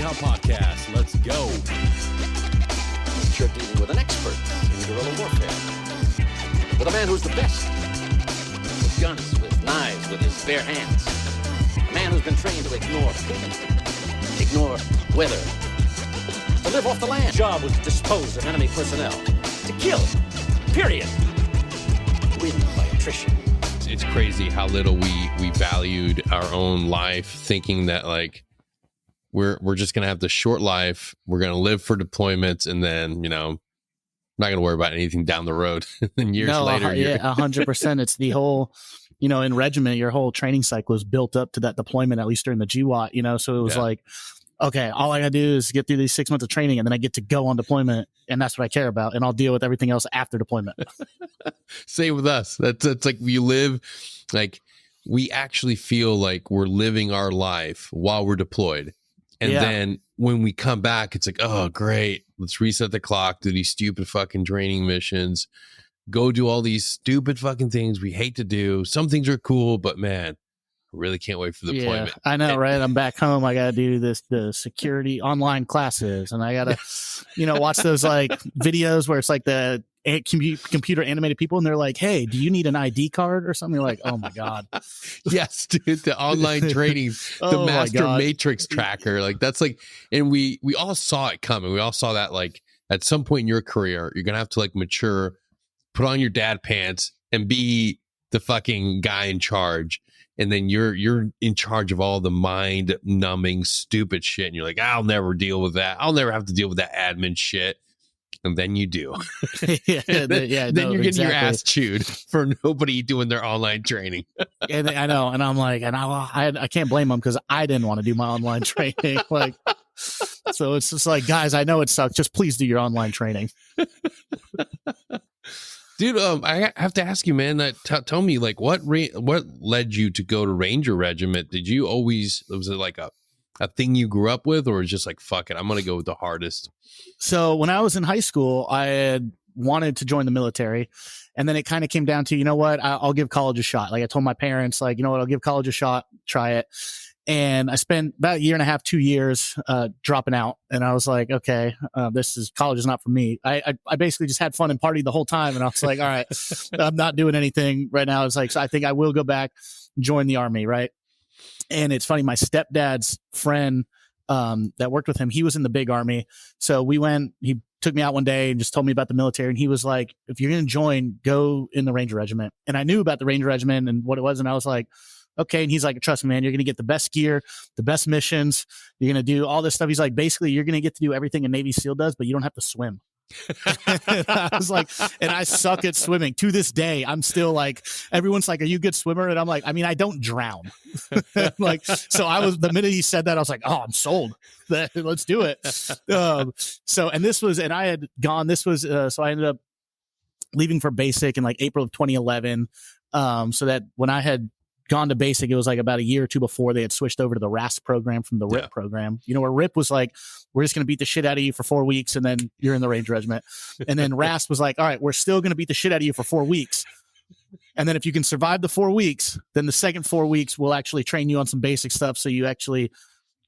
Halt podcast. Let's go. You're dealing with an expert in guerrilla warfare. With a man who's the best. With guns, with knives, with his bare hands. A man who's been trained to ignore pain, ignore weather, to live off the land. His job was to dispose of enemy personnel. To kill. Period. Win by attrition. It's crazy how little we valued our own life, thinking that like we're just gonna have the short life, we're gonna live for deployments, and then not gonna worry about anything down the road. And years later, 100%. It's the whole, in regiment, your whole training cycle is built up to that deployment, at least during the GWAT. So it was like, okay, all I gotta do is get through these 6 months of training, and then I get to go on deployment, and that's what I care about, and I'll deal with everything else after deployment. Same with us. That's like we live, like we actually feel like we're living our life while we're deployed, and then when we come back, it's like, oh great, let's reset the clock, do these stupid fucking training missions, go do all these stupid fucking things we hate to do. Some things are cool, but man, really can't wait for the deployment. Yeah, I know, right? I'm back home. I got to do the security online classes, and I got to, watch those like videos where it's like the computer animated people, and they're like, "Hey, do you need an ID card or something?" You're like, "Oh my god." Yes, dude, the online training, the Master Matrix tracker, like that's like, and we all saw it coming. We all saw that like at some point in your career, you're gonna have to like mature, put on your dad pants, and be the fucking guy in charge. And then you're in charge of all the mind numbing stupid shit. And you're like, I'll never deal with that. I'll never have to deal with that admin shit. And then you do. Then you're getting your ass chewed for nobody doing their online training. And I know. And I'm like, and I can't blame them because I didn't want to do my online training. Like, so it's just like, guys, I know it sucks. Just please do your online training. Dude, I have to ask you, man, tell me, like, what led you to go to Ranger Regiment? Did you always, was it like a thing you grew up with, or was it just like, fuck it, I'm going to go with the hardest? So when I was in high school, I had wanted to join the military. And then it kind of came down to, I'll give college a shot. Like I told my parents, like, I'll give college a shot, try it. And I spent about a year and a half, 2 years dropping out. And I was like, okay, college is not for me. I basically just had fun and partied the whole time. And I was like, all right, I'm not doing anything right now. It's like, so I think I will go back, join the Army. Right. And it's funny, my stepdad's friend that worked with him, he was in the big Army. So he took me out one day and just told me about the military. And he was like, if you're going to join, go in the Ranger Regiment. And I knew about the Ranger Regiment and what it was. And I was like, okay. And he's like, trust me, man, you're going to get the best gear, the best missions. You're going to do all this stuff. He's like, basically, you're going to get to do everything a Navy SEAL does, but you don't have to swim. I was like, and I suck at swimming to this day. I'm still like, everyone's like, are you a good swimmer? And I'm like, I mean, I don't drown. Like, so the minute he said that, I was like, oh, I'm sold. Let's do it. So I ended up leaving for basic in like April of 2011. So that when I had gone to basic, it was like about a year or two before they had switched over to the RASP program from the RIP program, where RIP was like, we're just going to beat the shit out of you for 4 weeks and then you're in the Ranger Regiment. And then RASP was like, all right, we're still going to beat the shit out of you for 4 weeks. And then if you can survive the 4 weeks, then the second 4 weeks we'll actually train you on some basic stuff so you actually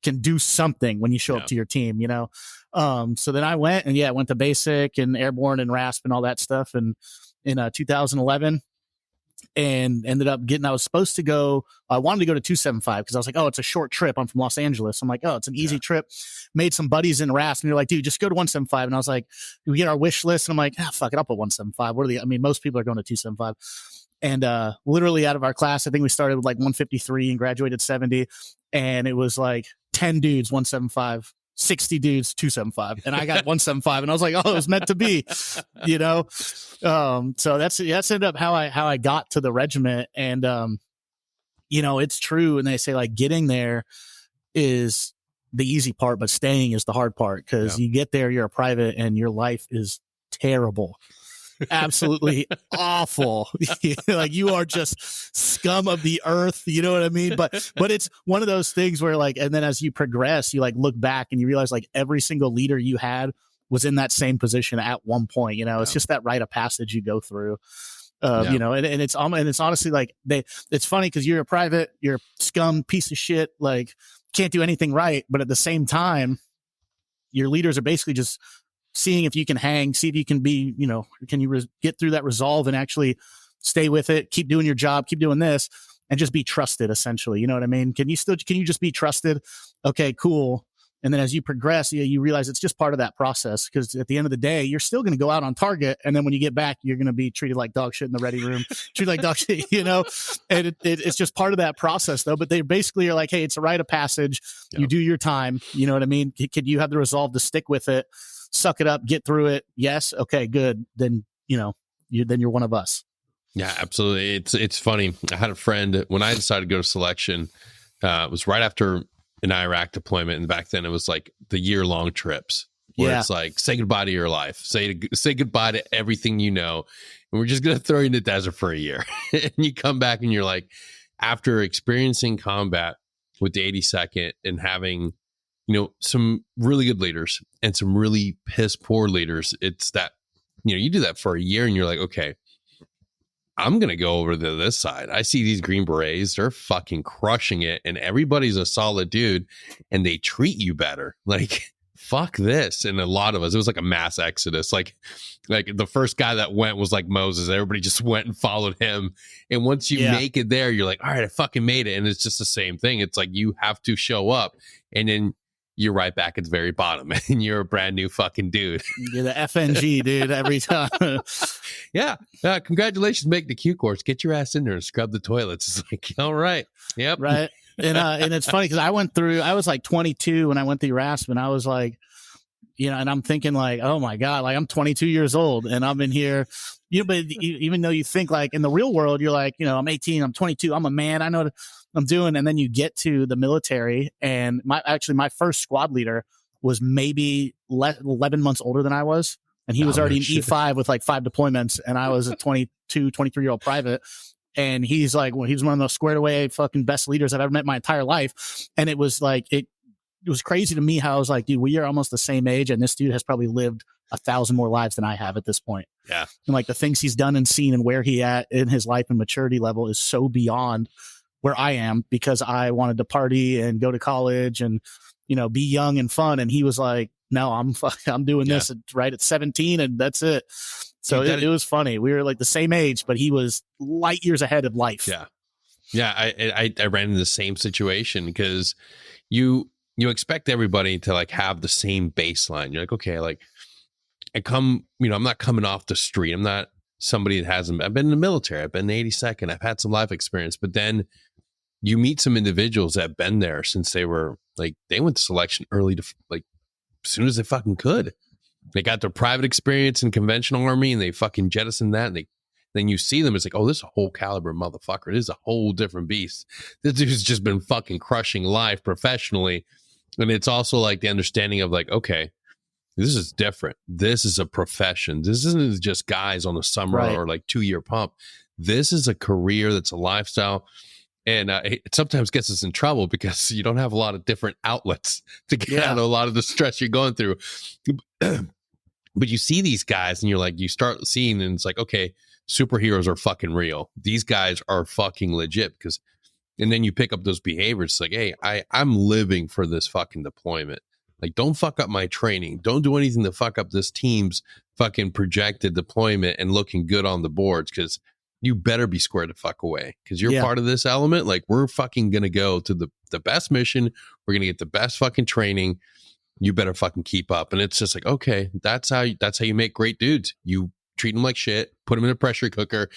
can do something when you show up to your team, So then I went to basic and airborne and RASP and all that stuff. And in 2011, and ended up I was supposed to go, I wanted to go to 275 because I was like, oh, it's a short trip. I'm from Los Angeles. I'm like, oh, it's an easy trip. Made some buddies in RASP and they're like, dude, just go to 175. And I was like, we get our wish list. And I'm like, fuck it, I'll put 175. Most people are going to 275. And literally out of our class, I think we started with like 153 and graduated 70. And it was like 10 dudes, 175. 60 dudes, 275, and I got 175, and I was like, oh, it was meant to be, So that's ended up how I got to the regiment. And it's true, and they say like getting there is the easy part, but staying is the hard part because you get there, you're a private, and your life is terrible. Absolutely awful. Like you are just scum of the earth, you know what I mean? But it's one of those things where like, and then as you progress, you like look back and you realize like every single leader you had was in that same position at one point. It's just that rite of passage you go through. And it's honestly like it's funny because you're a private, you're a scum piece of shit, like can't do anything right, but at the same time your leaders are basically just seeing if you can hang, see if you can be, can you get through that resolve and actually stay with it, keep doing your job, keep doing this, and just be trusted, essentially. You know what I mean? Can you just be trusted? Okay, cool. And then as you progress, you realize it's just part of that process, because at the end of the day, you're still going to go out on target. And then when you get back, you're going to be treated like dog shit in the ready room, treated like dog shit, and it's just part of that process, though. But they basically are like, hey, it's a rite of passage. Yep. You do your time. You know what I mean? Could you have the resolve to stick with it, suck it up, get through it? Yes. Okay, good. Then, you're one of us. Yeah, absolutely. It's funny. I had a friend when I decided to go to selection, it was right after an Iraq deployment, and back then it was like the year-long trips where it's like, say goodbye to your life, say goodbye to everything and we're just gonna throw you in the desert for a year. And you come back and you're like, after experiencing combat with the 82nd and having some really good leaders and some really piss poor leaders, it's that you do that for a year and you're like, okay, I'm going to go over to this side. I see these Green Berets, they're fucking crushing it, and everybody's a solid dude, and they treat you better. Like, fuck this. And a lot of us, it was like a mass exodus. Like the first guy that went was like Moses. Everybody just went and followed him. And once you make it there, you're like, all right, I fucking made it. And it's just the same thing. It's like, you have to show up, and then you're right back at the very bottom, and you're a brand new fucking dude. You're the FNG, dude, every time. Yeah. Congratulations, make the Q course. Get your ass in there and scrub the toilets. It's like, all right. Yep. Right. And it's funny because I was like 22 when I went through Rasp, I was like, and I'm thinking like, oh my God, like I'm 22 years old and I'm in here, but even though you think like in the real world, you're like, I'm 18, I'm 22, I'm a man, I know what I'm doing. And then you get to the military, and my first squad leader was maybe 11 months older than I was. And he was already in E5 with like 5 deployments. And I was a 22, 23-year-old private. And he's like, well, he was one of those squared away fucking best leaders I've ever met in my entire life. And it was like, it was crazy to me how I was like, dude, we are almost the same age. And this dude has probably lived 1,000 more lives than I have at this point. Yeah. And like the things he's done and seen and where he at in his life and maturity level is so beyond where I am, because I wanted to party and go to college and, be young and fun. And he was like, no, I'm doing this right at 17 and that's it. So it was funny. We were like the same age, but he was light years ahead of life. Yeah. Yeah. I ran into the same situation, because you expect everybody to like have the same baseline. You're like, okay, like I'm not coming off the street. I'm not somebody that I've been in the military. I've been in the 82nd. I've had some life experience, but then you meet some individuals that have been there since they were like, they went to selection early, to like as soon as they fucking could. They got their private experience in conventional army and they fucking jettisoned that. And then you see them, it's like, oh, this is a whole caliber motherfucker. This is a whole different beast. This dude's just been fucking crushing life professionally. And it's also like the understanding of like, okay, this is different. This is a profession. This isn't just guys on a summer or like 2-year pump. This is a career. That's a lifestyle. And it sometimes gets us in trouble because you don't have a lot of different outlets to get out of a lot of the stress you're going through. But you see these guys and you're like, you start seeing, and it's like, okay, superheroes are fucking real. These guys are fucking legit. And then you pick up those behaviors. It's like, hey, I'm living for this fucking deployment. Like, don't fuck up my training. Don't do anything to fuck up this team's fucking projected deployment and looking good on the boards, because you better be squared the fuck away, because you're part of this element. Like, we're fucking going to go to the best mission. We're going to get the best fucking training. You better fucking keep up. And it's just like, okay, that's how you make great dudes. You treat them like shit, put them in a pressure cooker,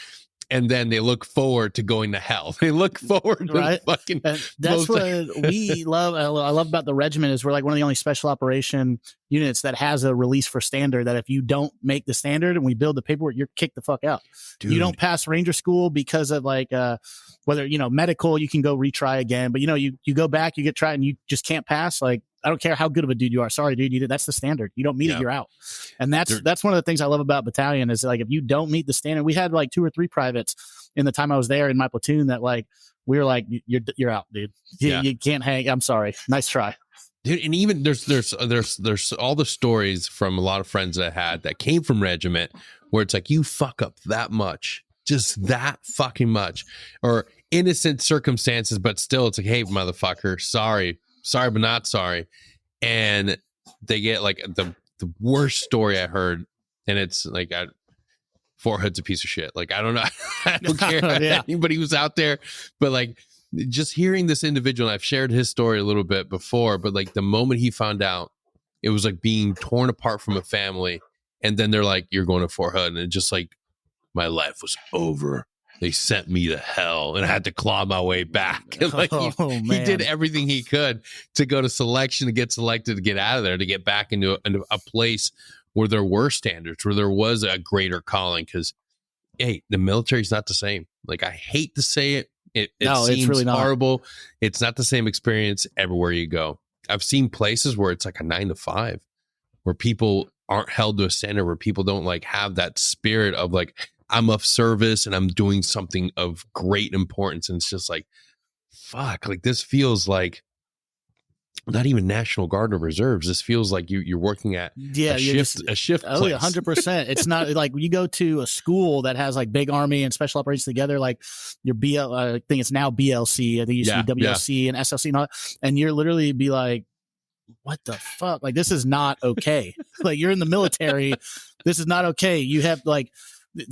and then they look forward to going to hell. They look forward to fucking. And that's what we love. I love about the regiment is we're like one of the only special operation units that has a release for standard, that if you don't make the standard and we build the paperwork, you're kicked the fuck out. Dude. You don't pass Ranger school because of like whether medical, you can go retry again, but you go back, you get tried, and you just can't pass. Like, I don't care how good of a dude you are. Sorry, dude. That's the standard. You don't meet it, you're out. And that's one of the things I love about battalion is like, if you don't meet the standard, we had like 2 or 3 privates in the time I was there in my platoon that like, we were like, you're out, dude. You can't hang. I'm sorry. Nice try. Dude, and even there's all the stories from a lot of friends that I had that came from regiment where it's like, you fuck up that much, just that fucking much, or innocent circumstances, but still it's like, hey, motherfucker, sorry, but not sorry. And they get like the worst story I heard, and it's like Fort Hood's a piece of shit. Like I don't know, I don't care anybody who's out there, but like just hearing this individual, and I've shared his story a little bit before, but like the moment he found out, it was like being torn apart from a family, and then they're like, "You're going to Fort Hood," and it just like my life was over. They sent me to hell, and I had to claw my way back. And like he did everything he could to go to selection, to get selected, to get out of there, to get back into a place where there were standards, where there was a greater calling. Because, hey, the military is not the same. Like I hate to say it, it seems it's really horrible. It's not the same experience everywhere you go. I've seen places where it's like a 9 to 5, where people aren't held to a standard, where people don't like have that spirit of like, I'm of service and I'm doing something of great importance. And it's just like, fuck, like this feels like not even National Guard or reserves. This feels like you're working at a shift. Oh, yeah, 100%. It's not like when you go to a school that has like big Army and special operations together, like your I think it's now BLC. I think it used to be WLC and SLC and all that. And you're literally be like, what the fuck? Like, this is not okay. Like you're in the military. This is not okay. You have like,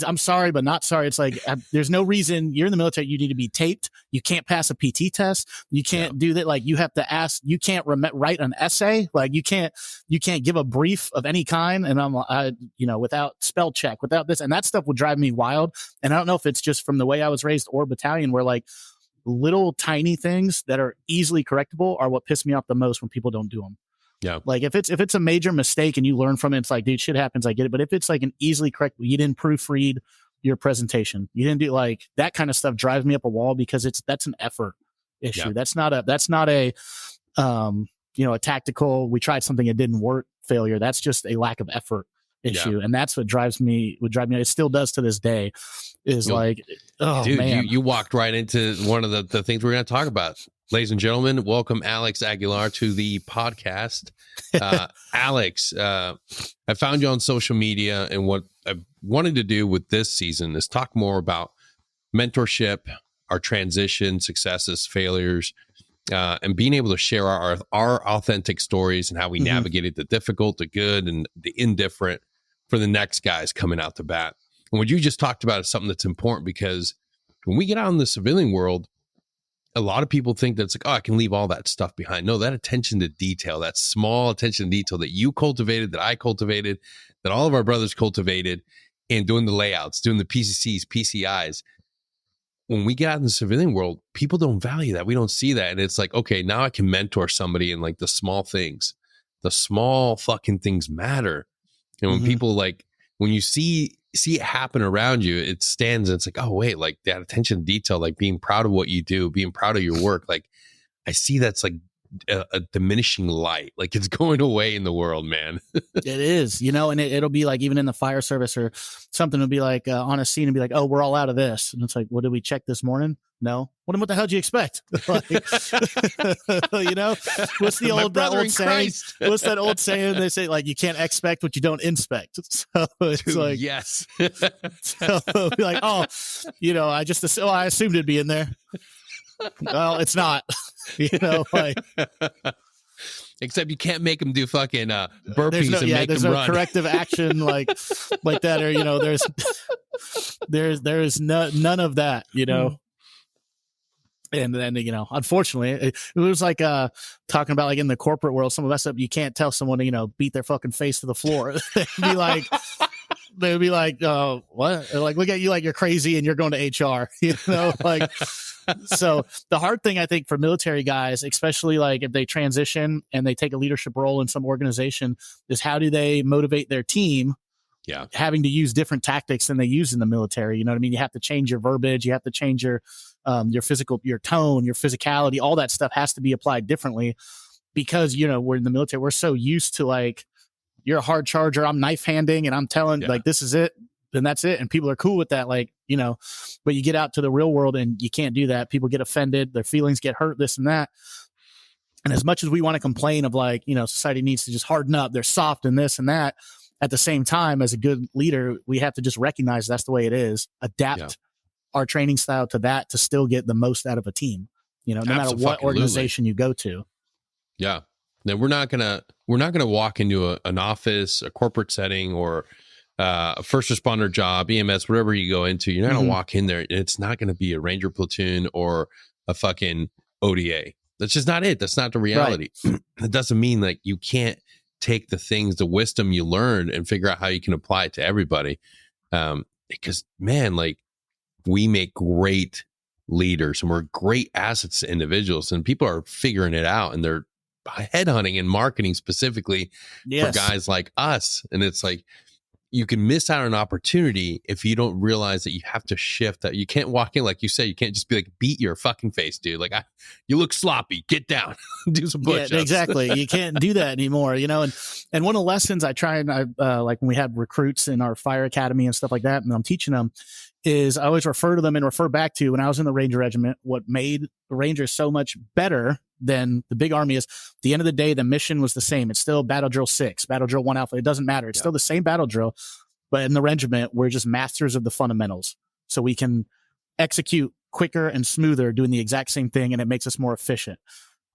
I'm sorry, but not sorry. It's like, there's no reason. You're in the military. You need to be taped. You can't pass a PT test. You can't do that. Like you have to ask, you can't write an essay. Like you can't give a brief of any kind. And without spell check, without this, and that stuff would drive me wild. And I don't know if it's just from the way I was raised or battalion, where like little tiny things that are easily correctable are what piss me off the most when people don't do them. Yeah. Like if it's a major mistake and you learn from it, it's like, dude, shit happens. I get it. But if it's like an easily correct, you didn't proofread your presentation, you didn't do like that kind of stuff, drives me up a wall, because that's an effort issue. Yeah. That's not a a tactical, we tried something, it didn't work failure. That's just a lack of effort issue. Yeah. And that's what drives me. It still does to this day, is like, oh, dude, man. You walked right into one of the things we're going to talk about. Ladies and gentlemen, welcome Alex Aguilar to the podcast. Alex, I found you on social media, and what I wanted to do with this season is talk more about mentorship, our transition, successes, failures, and being able to share our authentic stories and how we navigated the difficult, the good, and the indifferent for the next guys coming out to bat. And what you just talked about is something that's important, because when we get out in the civilian world, a lot of people think that it's like, oh, I can leave all that stuff behind. No, that attention to detail, that small attention to detail that you cultivated, that I cultivated, that all of our brothers cultivated, and doing the layouts, doing the PCCs, PCIs. When we get out in the civilian world, people don't value that. We don't see that. And it's like, okay, now I can mentor somebody in like the small things. The small fucking things matter. And when people like, when you see it happen around you, it stands, and it's like, oh wait, like that attention to detail, like being proud of what you do, being proud of your work. Like I see that's like a diminishing light, like it's going away in the world, man. It is, and it'll be like, even in the fire service or something, it'll be like on a scene and be like, oh, we're all out of this. And it's like, what did we check this morning? No. What the hell do you expect? Like, what's the old saying? What's that old saying? They say like, you can't expect what you don't inspect. So it's dude, like, yes. So it'll be like, oh, I assumed it'd be in there. Well, it's not, like. Except you can't make them do fucking burpees and make them run. Corrective action like that, or there's none of that, And then, unfortunately, it was like talking about like in the corporate world, some of us up, you can't tell someone to, beat their fucking face to the floor. They'd be like, what? They're like, look at you like you're crazy and you're going to HR, like. So the hard thing, I think, for military guys, especially like if they transition and they take a leadership role in some organization, is how do they motivate their team? Yeah. Having to use different tactics than they use in the military. You know what I mean? You have to change your verbiage. You have to change your physical, your tone, your physicality, all that stuff has to be applied differently, because, we're in the military. We're so used to like, you're a hard charger, I'm knife handing, and I'm telling like, this is it. Then that's it. And people are cool with that. Like, but you get out to the real world and you can't do that. People get offended. Their feelings get hurt, this and that. And as much as we want to complain of like, society needs to just harden up, they're soft and this and that. At the same time, as a good leader, we have to just recognize that's the way it is. Adapt our training style to that to still get the most out of a team, no matter what organization you go to. Yeah. Then we're not gonna walk into an office, a corporate setting, or a first responder job, EMS, whatever you go into. You're not gonna walk in there. It's not gonna be a Ranger platoon or a fucking ODA. That's just not it. That's not the reality. Right. It doesn't mean like you can't take the things, the wisdom you learned, and figure out how you can apply it to everybody. Because man, like we make great leaders and we're great assets to individuals, and people are figuring it out, and they're headhunting and marketing specifically for guys like us. And it's like you can miss out on an opportunity if you don't realize that you have to shift, that you can't walk in, like you said, you can't just be like, beat your fucking face, dude. Like, you look sloppy, get down, do some push-ups. Yeah, exactly. You can't do that anymore, you know? And one of the lessons I try and like when we had recruits in our fire academy and stuff like that, and I'm teaching them, is I always refer to them and refer back to when I was in the Ranger Regiment. What made the Rangers so much better than the big army is, at the end of the day, the mission was the same. It's still battle drill 6, battle drill 1 alpha. It doesn't matter. It's still the same battle drill, but in the regiment, we're just masters of the fundamentals. So we can execute quicker and smoother doing the exact same thing, and it makes us more efficient.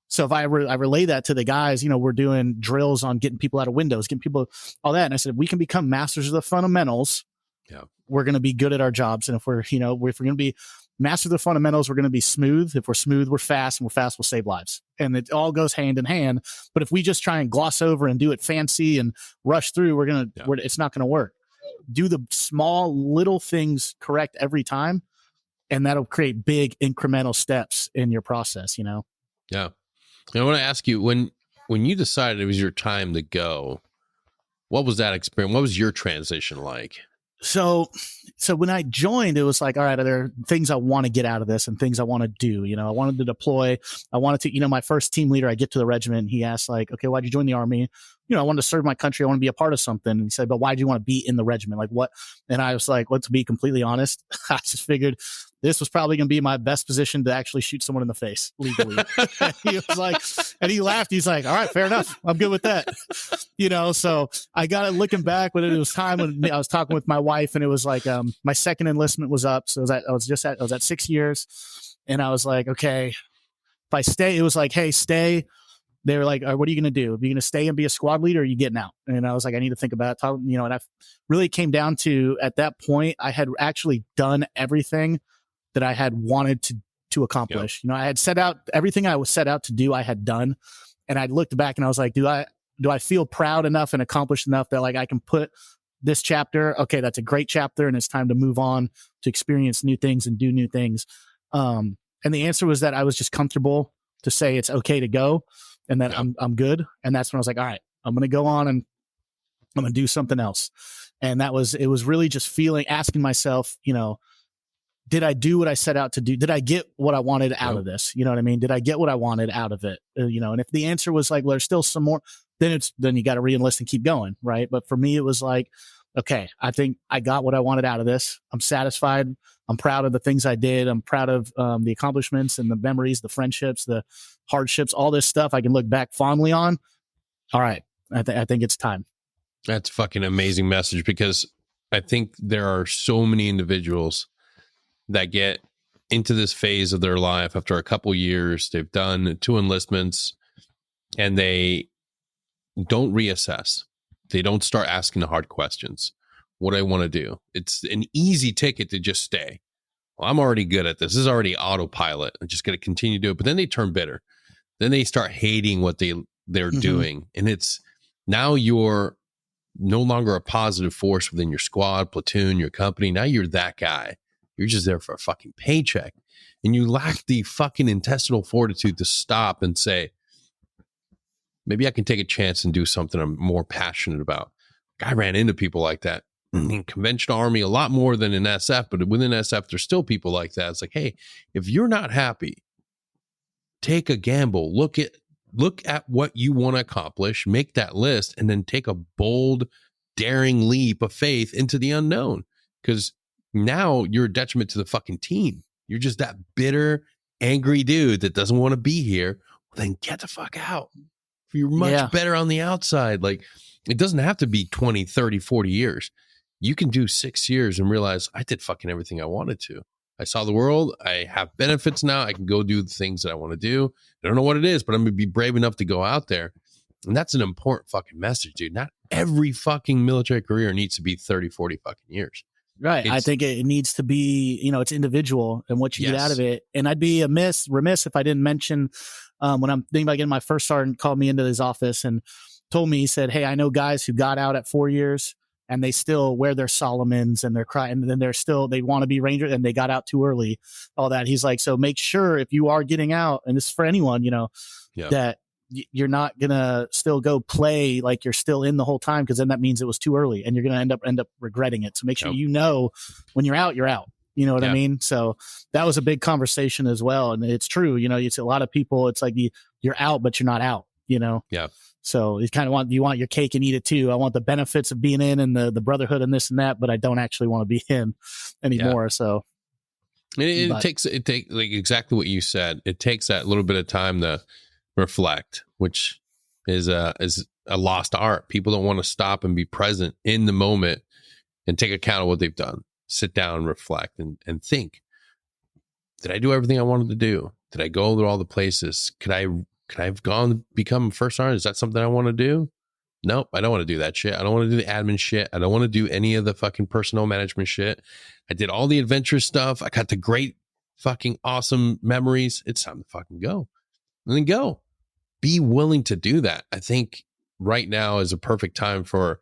So if I relay that to the guys, you know, we're doing drills on getting people out of windows, getting people, all that. And I said, we can become masters of the fundamentals. Yeah. We're going to be good at our jobs. And if we're going to be masters of the fundamentals, we're going to be smooth. If we're smooth, we're fast, and we're fast, we'll save lives. And it all goes hand in hand. But if we just try and gloss over and do it fancy and rush through, it's not going to work. Do the small little things correct every time, and that'll create big incremental steps in your process, you know? Yeah. And I want to ask you, when you decided it was your time to go, what was that experience? What was your transition like? So when I joined, it was like, all right, there are things I want to get out of this and things I want to do. You know, I wanted to deploy. I wanted to, my first team leader, I get to the regiment, he asked like, okay, why'd you join the army? I wanted to serve my country. I want to be a part of something. And he said, but why do you want to be in the regiment? Like what? And I was like, well, to be completely honest, I just figured this was probably going to be my best position to actually shoot someone in the face legally. And he was like, and he laughed. He's like, all right, fair enough. I'm good with that. So I got it looking back when it was time when I was talking with my wife, and it was like, my second enlistment was up. So I was at 6 years, and I was like, okay, if I stay, it was like, hey, stay. They were like, what are you going to do? Are you going to stay and be a squad leader, or are you getting out? And I was like, I need to think about it. And I really came down to, at that point, I had actually done everything that I had wanted to accomplish. Yep. I had set out everything I was set out to do, I had done. And I looked back and I was like, do I feel proud enough and accomplished enough that like I can put this chapter, okay, that's a great chapter, and it's time to move on to experience new things and do new things. And the answer was that I was just comfortable to say it's okay to go, and that I'm good. And that's when I was like, all right, I'm going to go on and I'm going to do something else. And it was really just asking myself, did I do what I set out to do? Did I get what I wanted out of this? You know what I mean? Did I get what I wanted out of it? And if the answer was like, well, there's still some more, then you got to re-enlist and keep going. Right. But for me, it was like, okay, I think I got what I wanted out of this. I'm satisfied. I'm proud of the things I did. I'm proud of the accomplishments and the memories, the friendships, the hardships, all this stuff I can look back fondly on. All right. I think it's time. That's fucking amazing message, because I think there are so many individuals that get into this phase of their life after a couple years. They've done 2 enlistments and they don't reassess. They don't start asking the hard questions. What do I want to do? It's an easy ticket to just stay. Well, I'm already good at this. This is already autopilot. I'm just going to continue to do it. But then they turn bitter. Then they start hating what they're doing. And it's now you're no longer a positive force within your squad, platoon, your company. Now you're that guy. You're just there for a fucking paycheck. And you lack the fucking intestinal fortitude to stop and say, maybe I can take a chance and do something I'm more passionate about. I ran into people like that in conventional army a lot more than in SF, but within SF, there's still people like that. It's like, hey, if you're not happy, take a gamble. Look at what you want to accomplish, make that list, and then take a bold, daring leap of faith into the unknown. Because now you're a detriment to the fucking team. You're just that bitter, angry dude that doesn't want to be here. Well, then get the fuck out. You're much better on the outside. Like, it doesn't have to be 20, 30, 40 years. You can do 6 years and realize I did fucking everything I wanted to. I saw the world. I have benefits now. I can go do the things that I want to do. I don't know what it is, but I'm going to be brave enough to go out there. And that's an important fucking message, dude. Not every fucking military career needs to be 30, 40 fucking years. Right. I think it needs to be, it's individual and what you get out of it. And I'd be remiss if I didn't mention, when I'm thinking about getting my first sergeant called me into his office and told me, he said, "Hey, I know guys who got out at 4 years and they still wear their Solomons and they're crying. And then they want to be Ranger and they got out too early, all that." He's like, "So make sure if you are getting out," and this is for anyone, that you're not going to still go play like you're still in the whole time. Cause then that means it was too early and you're going to end up regretting it. So make sure, when you're out, you're out. You know what I mean? So that was a big conversation as well. And it's true. It's a lot of people, it's like you're out, but you're not out, Yeah. So you kind of you want your cake and eat it too. I want the benefits of being in and the brotherhood and this and that, but I don't actually want to be in anymore. So it takes like exactly what you said. It takes that little bit of time to reflect, which is a lost art. People don't want to stop and be present in the moment and take account of what they've done. Sit down, reflect, and think. Did I do everything I wanted to do? Did I go to all the places? Could I have gone to become a first sergeant? Is that something I want to do? Nope, I don't want to do that shit. I don't want to do the admin shit. I don't want to do any of the fucking personnel management shit. I did all the adventurous stuff. I got the great fucking awesome memories. It's time to fucking go. And then go. Be willing to do that. I think right now is a perfect time for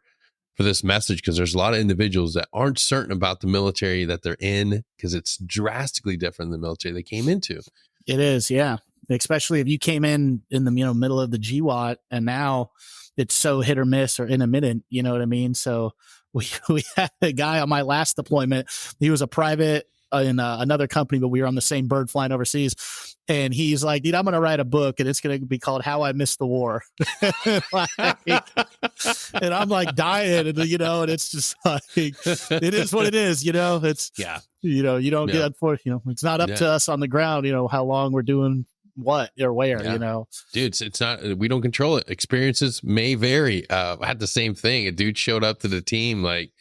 this message, because there's a lot of individuals that aren't certain about the military that they're in, because it's drastically different than the military they came into. It is, yeah. Especially if you came in the middle of the GWAT, and now it's so hit or miss or intermittent. You know what I mean? So we had a guy on my last deployment. He was a private in another company, but we were on the same bird flying overseas. And he's like, "Dude, I'm going to write a book and it's going to be called How I Missed the War." And I'm like dying, and and it's just like, it is what it is, it's, you don't get, it's not up to us on the ground, how long we're doing what or where, Dude, it's not, we don't control it. Experiences may vary. I had the same thing. A dude showed up to the team, like,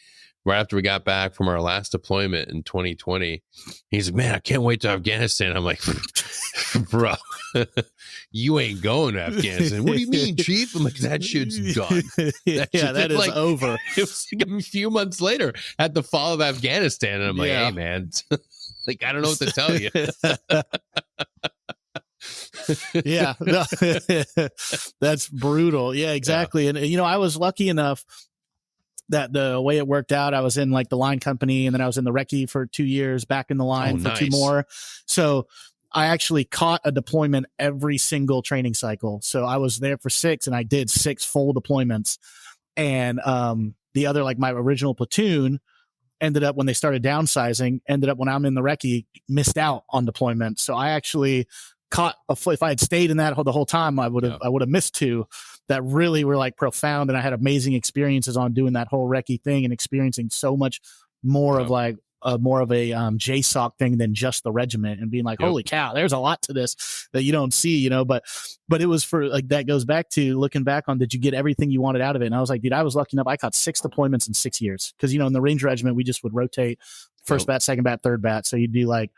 right after we got back from our last deployment in 2020. He's like, "Man, I can't wait to Afghanistan." I'm like, "Bro, you ain't going to Afghanistan." "What do you mean, Chief?" I'm like, "That shit's done." That is over. It was like a few months later at the fall of Afghanistan. And I'm like, "Hey, man, like, I don't know what to tell you." Yeah, that's brutal. Yeah, exactly. Yeah. And, I was lucky enough that the way it worked out, I was in like the line company, and then I was in the recce for 2 years, back in the line for 2 more. So I actually caught a deployment every single training cycle. So I was there for 6, and I did 6 full deployments. And the other, like my original platoon, ended up, when they started downsizing, when I'm in the recce, missed out on deployment. So I actually caught if I had stayed in that the whole time, I would have missed 2 that really were like profound. And I had amazing experiences on doing that whole recce thing and experiencing so much more of like more of a JSOC thing than just the regiment, and being like, holy cow, there's a lot to this that you don't see, but it was for like, that goes back to looking back on, did you get everything you wanted out of it? And I was like, dude, I was lucky enough. I caught 6 deployments in 6 years. Cause in the Ranger Regiment, we just would rotate first bat, second bat, third bat. So you'd do like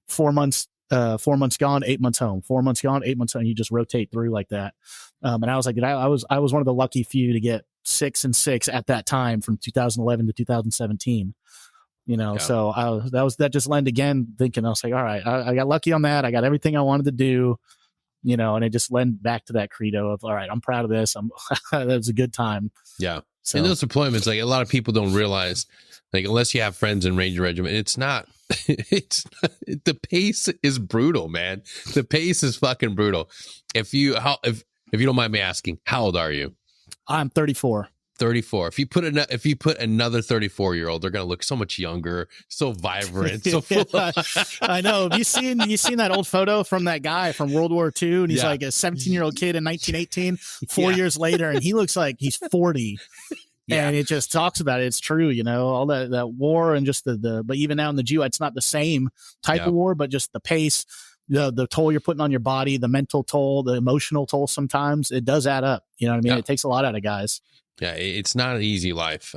4 months, 4 months gone, 8 months home, 4 months gone, 8 months home. You just rotate through like that. And I was like, dude, I was one of the lucky few to get 6 and 6 at that time, from 2011 to 2017. So that just led again thinking, I was like, all right, I got lucky on that. I got everything I wanted to do, and it just led back to that credo of, all right, I'm proud of this. That was a good time. Yeah. So in those deployments, like, a lot of people don't realize, like, unless you have friends in Ranger Regiment, the pace is brutal, man. The pace is fucking brutal. If you don't mind me asking, how old are you? I'm 34. 34. If you put another 34-year-old, they're gonna look so much younger, so vibrant, so full. I know. Have you seen that old photo from that guy from World War II? And he's like a 17-year-old kid in 1918, 4 years later, and he looks like he's 40. Yeah. And it just talks about it. It's true, all that war, and just but even now in the GWAT, it's not the same type of war, but just the pace, the toll you're putting on your body, the mental toll, the emotional toll. Sometimes it does add up. You know what I mean? Yeah. It takes a lot out of guys. Yeah, it's not an easy life.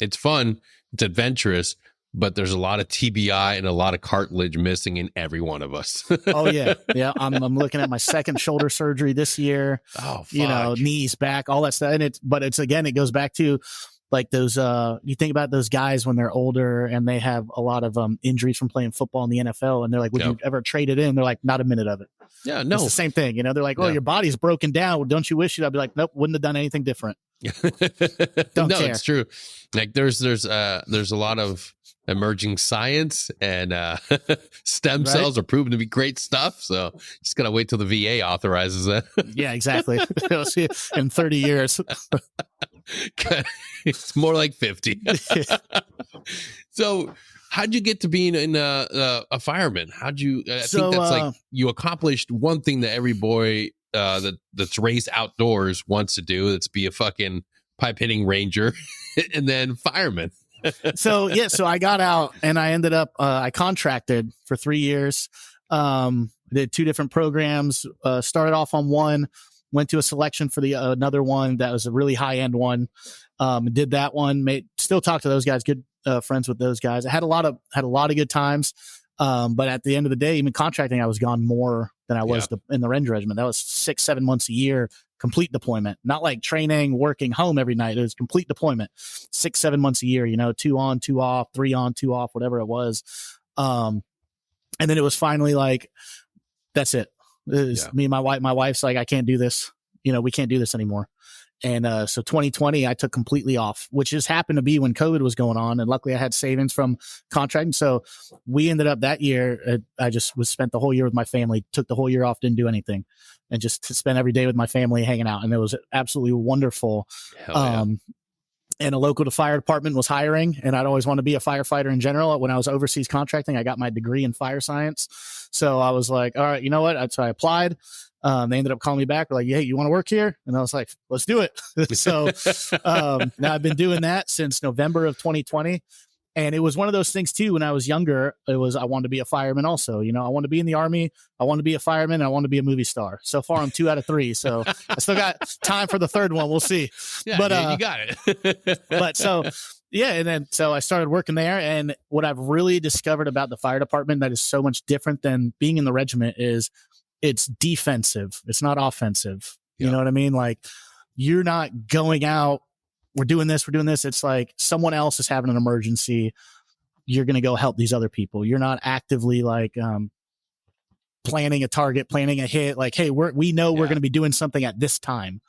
It's fun, it's adventurous, but there's a lot of TBI and a lot of cartilage missing in every one of us. Oh yeah. Yeah. I'm looking at my second shoulder surgery this year. Oh, you know, knees, back, all that stuff. And it goes back to like those, you think about those guys when they're older and they have a lot of injuries from playing football in the NFL. And they're like, would you ever trade it in? They're like, not a minute of it. Yeah, no. It's the same thing. You know, they're like, oh, your body's broken down. Well, don't you wish it? I'd be like, nope, wouldn't have done anything different. No, care. It's true. Like there's a lot of emerging science and stem cells are proven to be great stuff. So just gotta wait till the VA authorizes it. Yeah, exactly. We'll see in 30 years. It's more like 50. So how'd you get to being a fireman? How'd you, I think that's like, you accomplished one thing that every boy that's raised outdoors wants to do. That's be a fucking pipe hitting ranger and then fireman. So I got out and I ended up, I contracted for 3 years. Did 2 different programs, started off on one, went to a selection for the another one that was a really high end one. Did that one, still talk to those guys, good friends with those guys. I had a lot of good times. But at the end of the day, even contracting, I was gone more than I was in the Ranger Regiment. That was 6-7 months a year, complete deployment, not like training, working home every night. It was complete deployment, 6-7 months a year, 2 on, 2 off, 3 on, 2 off, whatever it was. And then it was finally like, that's it. It was me and my wife. My wife's like, I can't do this. We can't do this anymore. And so 2020, I took completely off, which just happened to be when COVID was going on. And luckily I had savings from contracting. So we ended up that year, I just spent the whole year with my family, took the whole year off, didn't do anything, and just spent every day with my family hanging out. And it was absolutely wonderful. And a local fire department was hiring, and I'd always want to be a firefighter in general. When I was overseas contracting, I got my degree in fire science. So I was like, all right, you know what? So I applied. They ended up calling me back. They're like, hey, you want to work here? And I was like, let's do it. So now I've been doing that since November of 2020. And it was one of those things too. When I was younger, I wanted to be a fireman also. I want to be in the Army. I want to be a fireman. And I want to be a movie star. So far, I'm 2 out of 3. So I still got time for the third one. We'll see. Yeah, but you got it. But so, yeah. And then, so I started working there. And what I've really discovered about the fire department that is so much different than being in the regiment is it's defensive. It's not offensive. You know what I mean? Like, you're not going out, we're doing this. It's like someone else is having an emergency. You're going to go help these other people. You're not actively like planning a target, planning a hit. Like, hey, we know we're going to be doing something at this time,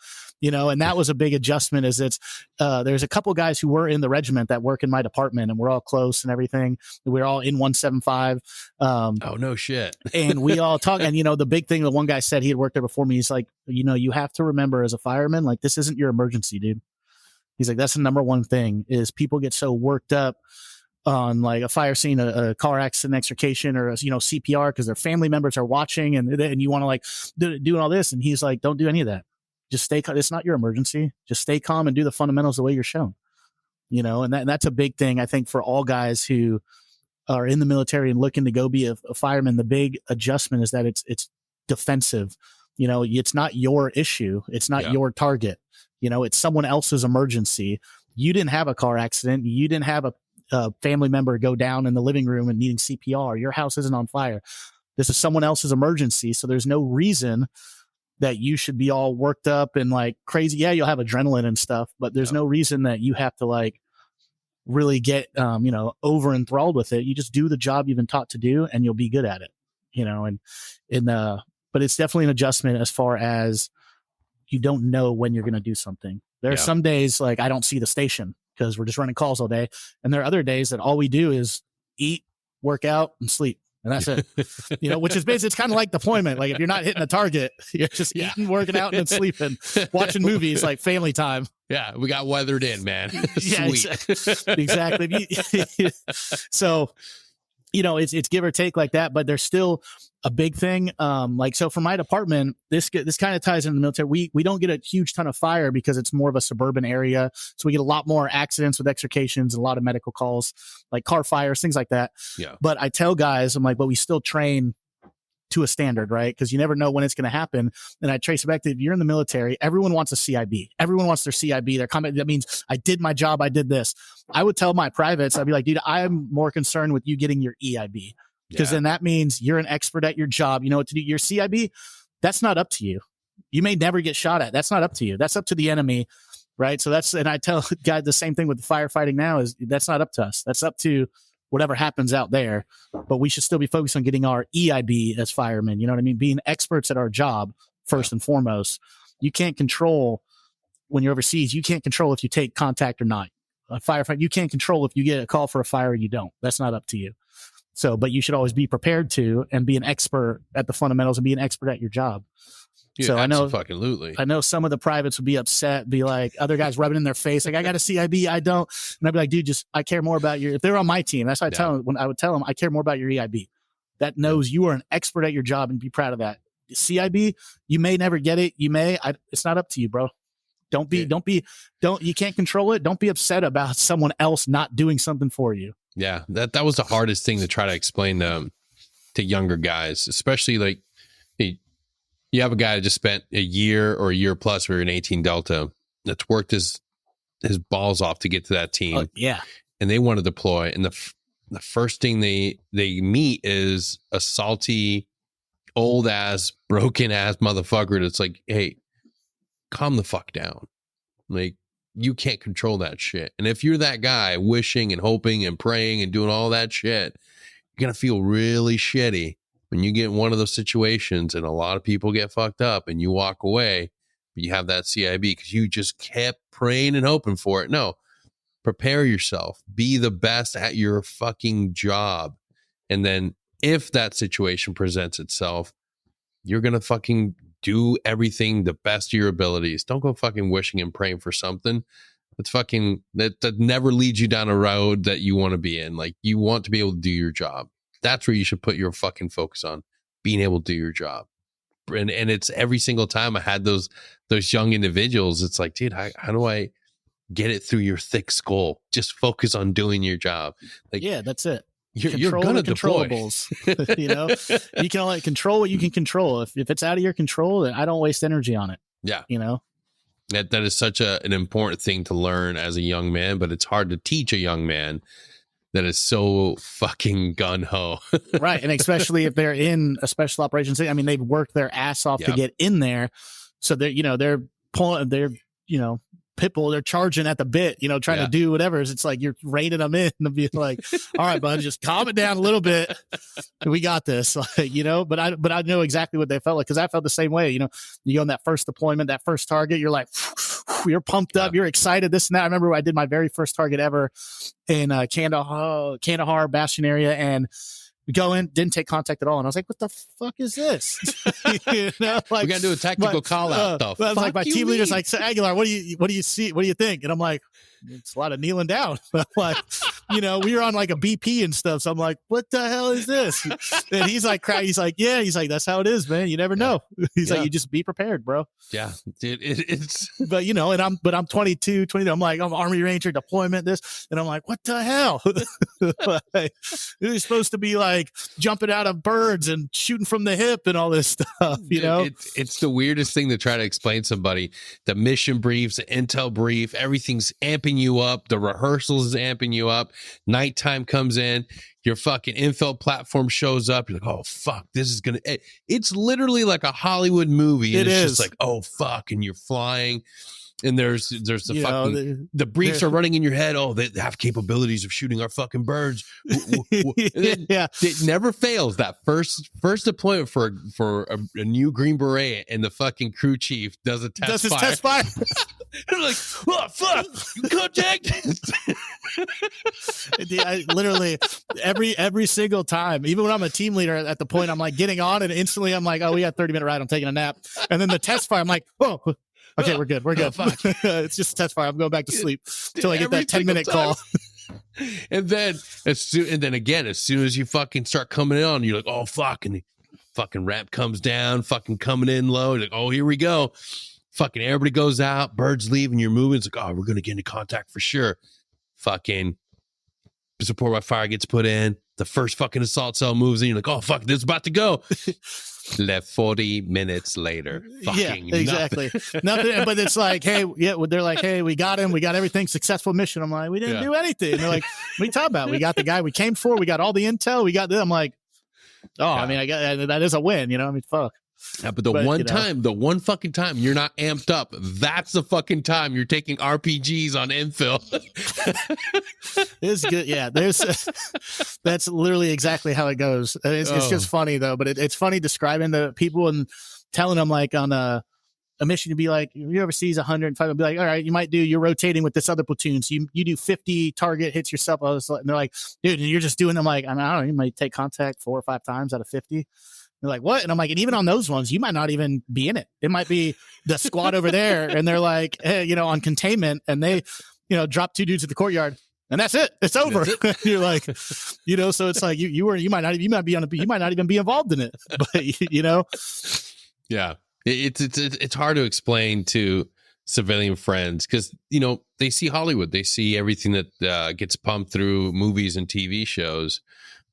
and that was a big adjustment. There's a couple guys who were in the regiment that work in my department, and we're all close and everything. We're all in 175. Oh, no shit. And we all talk. And, the big thing that one guy said, he had worked there before me. He's like, you have to remember as a fireman, like, this isn't your emergency, dude. He's like, that's the number one thing is people get so worked up on like a fire scene, a car accident, extrication, or, CPR because their family members are watching and you want to like doing all this. And he's like, don't do any of that. Just stay calm. It's not your emergency. Just stay calm and do the fundamentals the way you're shown, and that's a big thing. I think for all guys who are in the military and looking to go be a fireman, the big adjustment is that it's defensive. It's not your issue. It's not your target. It's someone else's emergency. You didn't have a car accident. You didn't have a family member go down in the living room and needing CPR. Your house isn't on fire. This is someone else's emergency. So there's no reason that you should be all worked up and like crazy. Yeah, you'll have adrenaline and stuff, but there's no reason that you have to like really get, over enthralled with it. You just do the job you've been taught to do and you'll be good at it, but it's definitely an adjustment as far as you don't know when you're going to do something. There are some days like I don't see the station because we're just running calls all day. And there are other days that all we do is eat, work out, and sleep. And that's it, which is basically, it's kind of like deployment. Like if you're not hitting a target, you're just eating, working out, and sleeping, watching movies like family time. Yeah, we got weathered in, man. Sweet. Exactly. So, it's give or take like that, but there's still a big thing. So for my department, this kind of ties into the military. We don't get a huge ton of fire because it's more of a suburban area. So we get a lot more accidents with extrications and a lot of medical calls, like car fires, things like that. Yeah. But I tell guys, I'm like, but we still train to a standard, right? Because you never know when it's going to happen. And I trace it back to, if you're in the military, everyone wants a CIB. Everyone wants their CIB, their combat. That means I did my job. I did this. I would tell my privates, I'd be like, dude, I'm more concerned with you getting your EIB, because then that means you're an expert at your job. You know what to do. Your CIB, that's not up to you. You may never get shot at. That's not up to you. That's up to the enemy. Right. So and I tell guys the same thing with the firefighting now, is that's not up to us. That's up to whatever happens out there. But we should still be focused on getting our EIB as firemen. You know what I mean? Being experts at our job first and foremost. You can't control when you're overseas. You can't control if you take contact or not. A firefight, you can't control if you get a call for a fire or you don't. That's not up to you. So, but you should always be prepared to and be an expert at the fundamentals and be an expert at your job. Yeah, so absolutely. I know some of the privates would be upset, be like, other guys rubbing in their face, like, I got a CIB, I don't. And I'd be like, dude, I care more about if they're on my team, that's what I would tell them, I care more about your EIB. That knows you are an expert at your job, and be proud of that. CIB, you may never get it. It's not up to you, bro. You can't control it. Don't be upset about someone else not doing something for you. Yeah. That was the hardest thing to try to explain to younger guys, especially like, you have a guy that just spent a year or a year plus for an 18 Delta that's worked his balls off to get to that team. And they want to deploy. And the first thing they meet is a salty, old ass, broken ass motherfucker that's like, hey, calm the fuck down. Like, you can't control that shit. And if you're that guy wishing and hoping and praying and doing all that shit, you're going to feel really shitty when you get in one of those situations and a lot of people get fucked up and you walk away, but you have that CIB because you just kept praying and hoping for it. No, prepare yourself. Be the best at your fucking job. And then if that situation presents itself, you're going to fucking do everything the best of your abilities. Don't go fucking wishing and praying for something that's fucking, that never leads you down a road that you want to be in. Like, you want to be able to do your job. That's where you should put your fucking focus on, being able to do your job. And it's every single time I had those young individuals, it's like, dude, how do I get it through your thick skull? Just focus on doing your job. Like, yeah, that's it. You're gonna deploy. You know, you can only control what you can control. If it's out of your control, then I don't waste energy on it. Yeah. You know, that is such an important thing to learn as a young man, but it's hard to teach a young man that is so fucking gun-ho. Right. And especially if they're in a special operations thing. I mean, they've worked their ass off to get in there. So they're pulling, pitbull, they're charging at the bit, trying to do whatever. It's like you're reining them in and be like, all right, bud, just calm it down a little bit. We got this, but I know exactly what they felt like, because I felt the same way. You go on that first deployment, that first target, you're like, you're pumped up, you're excited, this and that. I remember I did my very first target ever in Kandahar Bastion area, and we go in, didn't take contact at all. And I was like, what the fuck is this? Like, we got to do a tactical call out though. I was like, my team leader's like, so Aguilar, what do you see? What do you think? And I'm like, it's a lot of kneeling down. But like, we were on like a BP and stuff. So I'm like, what the hell is this? And he's like, he's like, that's how it is, man. You never know. He's like, you just be prepared, bro. Yeah, dude, it's, but I'm 22, I'm like, I'm Army Ranger deployment this. And I'm like, what the hell? Like, you're supposed to be like jumping out of birds and shooting from the hip and all this stuff, It's the weirdest thing to try to explain to somebody. The mission briefs, the intel brief, everything's amping you up. The rehearsals is amping you up. Nighttime comes in, your fucking info platform shows up. You're like, oh fuck, this is gonna. It's literally like a Hollywood movie. And it's just like, oh fuck, and you're flying. And there's the fucking the briefs are running in your head. Oh, they have capabilities of shooting our fucking birds. It never fails. That first deployment for a new Green Beret, and the fucking crew chief does a test fire. Test fire. They're like, oh fuck, contact. I literally every single time, even when I'm a team leader, at the point I'm like getting on, and instantly I'm like, oh, we got 30-minute ride, I'm taking a nap. And then the test fire, I'm like, oh, okay, we're good. It's just a test fire. I'm going back to sleep until I get that 10-minute call. And then as soon as you fucking start coming in on, you're like, oh fuck, and the fucking ramp comes down, fucking coming in low. You're like, oh, here we go. Fucking everybody goes out, birds leave, and you're moving. It's like, oh, we're gonna get into contact for sure. Fucking support by fire gets put in. the first fucking assault cell moves in. You're like, oh, fuck, this is about to go. Left 40 minutes later. Fucking exactly. Nothing. But it's like, hey, they're like, hey, we got him. We got everything. Successful mission. I'm like, we didn't do anything. And they're like, what are you talking about? We got the guy we came for. We got all the intel. We got this. I'm like, I mean, I got that is a win. I mean, fuck. Yeah, but the one fucking time you're not amped up, that's the fucking time you're taking RPGs on infill. It's good. Yeah, that's literally exactly how it goes. It's just funny though, but it's funny describing the people and telling them like on a mission to be like, you ever sees 105, I'll be like, all right, you're rotating with this other platoon. So you do 50 target hits yourself. And they're like, dude, and you're just doing them like, I don't know, you might take contact 4 or 5 times out of 50. They're like, what? And I'm like, and even on those ones, you might not even be in it. It might be the squad over there. And they're like, hey, on containment, and they, drop 2 dudes at the courtyard, and that's it. It's over. You're like, so it's like you might not even be involved in it. But Yeah. It's hard to explain to civilian friends because, they see Hollywood. They see everything that gets pumped through movies and TV shows.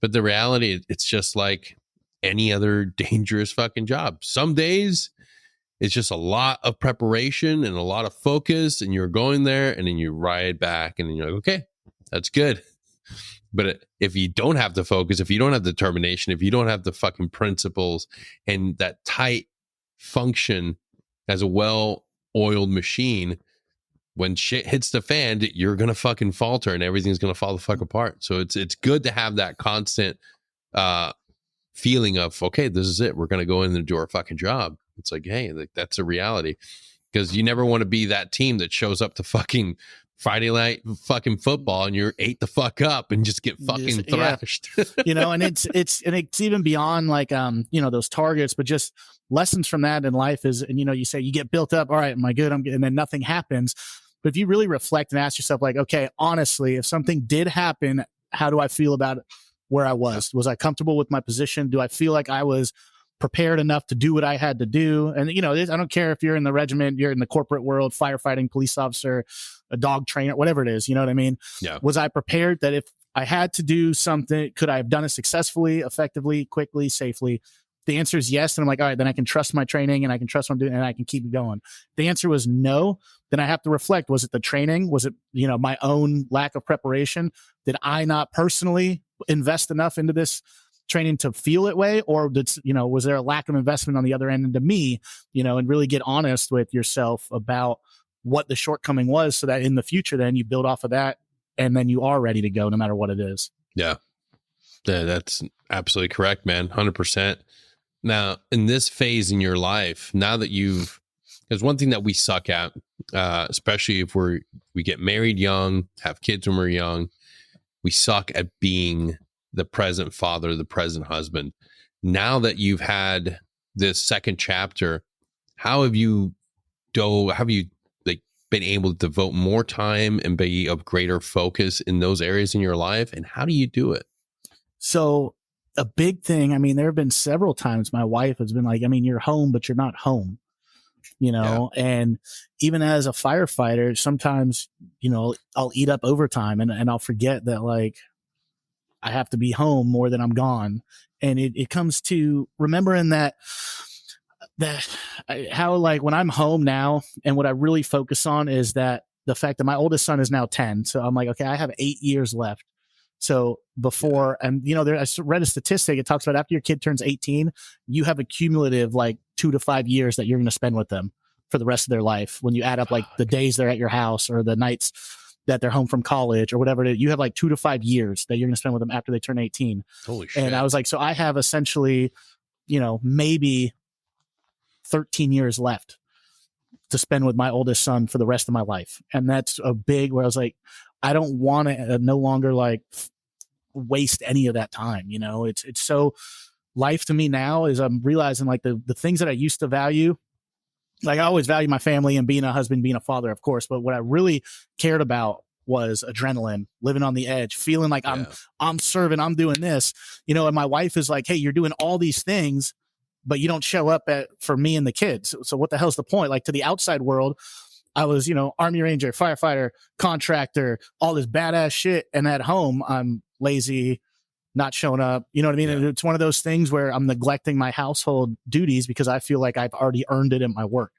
But the reality, it's just like any other dangerous fucking job. Some days it's just a lot of preparation and a lot of focus, and you're going there and then you ride back and then you're like, okay, that's good. But if you don't have the focus, if you don't have the determination, if you don't have the fucking principles and that tight function as a well-oiled machine, when shit hits the fan, you're going to fucking falter and everything's going to fall the fuck apart. So it's good to have that constant feeling of, okay, this is it. We're going to go in and do our fucking job. It's like, hey, that's a reality, because you never want to be that team that shows up to fucking Friday night fucking football and you're ate the fuck up and just get fucking thrashed. And it's even beyond like, those targets, but just lessons from that in life is, and, you say you get built up. All right, am I good? I'm good. And then nothing happens. But if you really reflect and ask yourself like, okay, honestly, if something did happen, how do I feel about it? Where I was I comfortable with my position? Do I feel like I was prepared enough to do what I had to do? And, I don't care if you're in the regiment, you're in the corporate world, firefighting, police officer, a dog trainer, whatever it is, you know what I mean? Yeah. Was I prepared that if I had to do something, could I have done it successfully, effectively, quickly, safely? The answer is yes. And I'm like, all right, then I can trust my training and I can trust what I'm doing and I can keep going. The answer was no. Then I have to reflect. Was it the training? Was it, my own lack of preparation? Did I not personally invest enough into this training to feel it way? Or was there a lack of investment on the other end into me, and really get honest with yourself about what the shortcoming was, so that in the future, then you build off of that and then you are ready to go no matter what it is. Yeah. That's absolutely correct, man. 100%. Now, in this phase in your life, now that there's one thing that we suck at, especially if we get married young, have kids when we're young, we suck at being the present father, the present husband. Now that you've had this second chapter, how have you been able to devote more time and be of greater focus in those areas in your life? And how do you do it? So a big thing, I mean, there have been several times my wife has been like, I mean, you're home, but you're not home, and even as a firefighter, sometimes, I'll eat up overtime and I'll forget that like I have to be home more than I'm gone. And it comes to remembering that how like when I'm home now, and what I really focus on is that the fact that my oldest son is now 10. So I'm like, okay, I have 8 years left. So before, and I read a statistic. It talks about after your kid turns 18, you have a cumulative like 2 to 5 years that you're going to spend with them for the rest of their life. When you add up like the days they're at your house or the nights that they're home from college or whatever it is, you have like 2 to 5 years that you're going to spend with them after they turn 18. Holy shit. And I was like, so I have essentially, maybe 13 years left to spend with my oldest son for the rest of my life. And that's a big, where I was like, I don't want to no longer like waste any of that time. It's so life to me now is I'm realizing like the things that I used to value, like I always value my family and being a husband, being a father, of course. But what I really cared about was adrenaline, living on the edge, feeling like I'm serving, I'm doing this, and my wife is like, hey, you're doing all these things, but you don't show up for me and the kids. So what the hell's the point? Like to the outside world, I was, Army Ranger, firefighter, contractor, all this badass shit. And at home, I'm lazy, not showing up. You know what I mean? Yeah. And it's one of those things where I'm neglecting my household duties because I feel like I've already earned it in my work.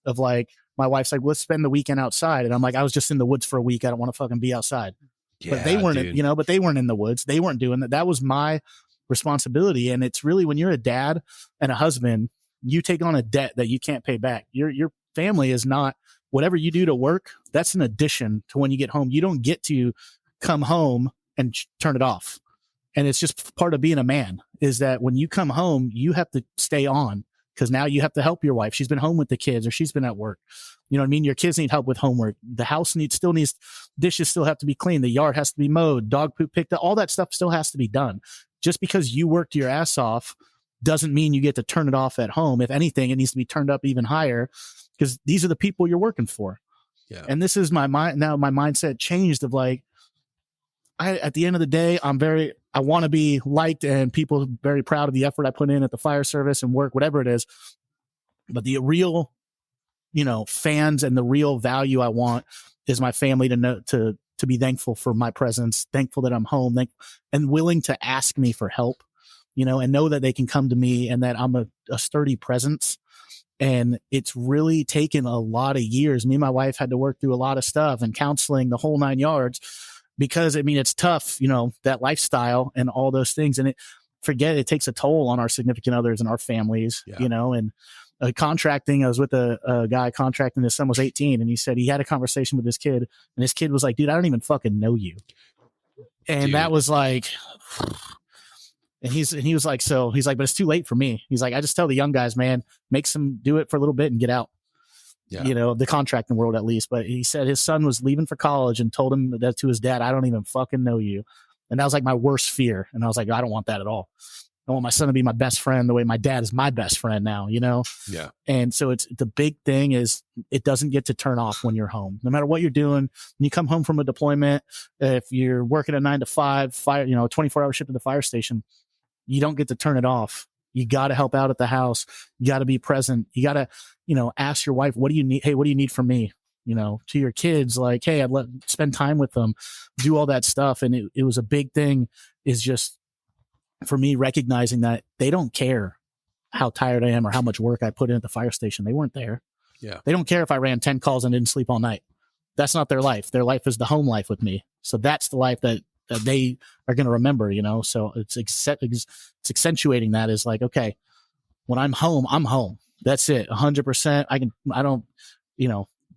Of like, my wife's like, let's spend the weekend outside. And I'm like, I was just in the woods for a week. I don't want to fucking be outside. Yeah, But they weren't, dude. but they weren't in the woods. They weren't doing that. That was my responsibility. And it's really, when you're a dad and a husband, you take on a debt that you can't pay back. Your family is not, whatever you do to work, that's an addition to when you get home. You don't get to come home and turn it off. And it's just part of being a man, is that when you come home, you have to stay on, because now you have to help your wife. She's been home with the kids, or she's been at work. You know what I mean? Your kids need help with homework. The house still needs, dishes still have to be cleaned. The yard has to be mowed, dog poop picked up. All that stuff still has to be done. Just because you worked your ass off doesn't mean you get to turn it off at home. If anything, it needs to be turned up even higher, because these are the people you're working for. Yeah. And this is my mind. Now my mindset changed of like, at the end of the day, I want to be liked and people very proud of the effort I put in at the fire service and work, whatever it is. But the real, fans and the real value I want is my family to know, to be thankful for my presence, thankful that I'm home, and willing to ask me for help, and know that they can come to me and that I'm a sturdy presence. And it's really taken a lot of years. Me and my wife had to work through a lot of stuff and counseling, the whole 9 yards, because it's tough, that lifestyle and all those things. And it takes a toll on our significant others and our families, and contracting. I was with a guy contracting. His son was 18, and he said he had a conversation with his kid, and his kid was like, dude, I don't even fucking know you. And dude, that was like, and he was like, so he's like, but it's too late for me. He's like, I just tell the young guys, man, make some, do it for a little bit and get out. Yeah. The contracting world at least. But he said his son was leaving for college and told him that to his dad, I don't even fucking know you. And that was like my worst fear. And I was like, I don't want that at all. I want my son to be my best friend the way my dad is my best friend now, Yeah. And so it's the big thing is it doesn't get to turn off when you're home. No matter what you're doing, when you come home from a deployment, if you're working a 9 to 5 fire, 24-hour shift at the fire station, you don't get to turn it off. You got to help out at the house. You got to be present. You got to, ask your wife, what do you need? Hey, what do you need from me? To your kids, like, hey, I'd spend time with them, do all that stuff. And it was a big thing, is just for me recognizing that they don't care how tired I am or how much work I put in at the fire station. They weren't there. Yeah. They don't care if I ran 10 calls and didn't sleep all night. That's not their life. Their life is the home life with me. So that's the life that they are going to remember, so it's accentuating that is like, okay, when I'm home, I'm home. That's it. 100%. I don't,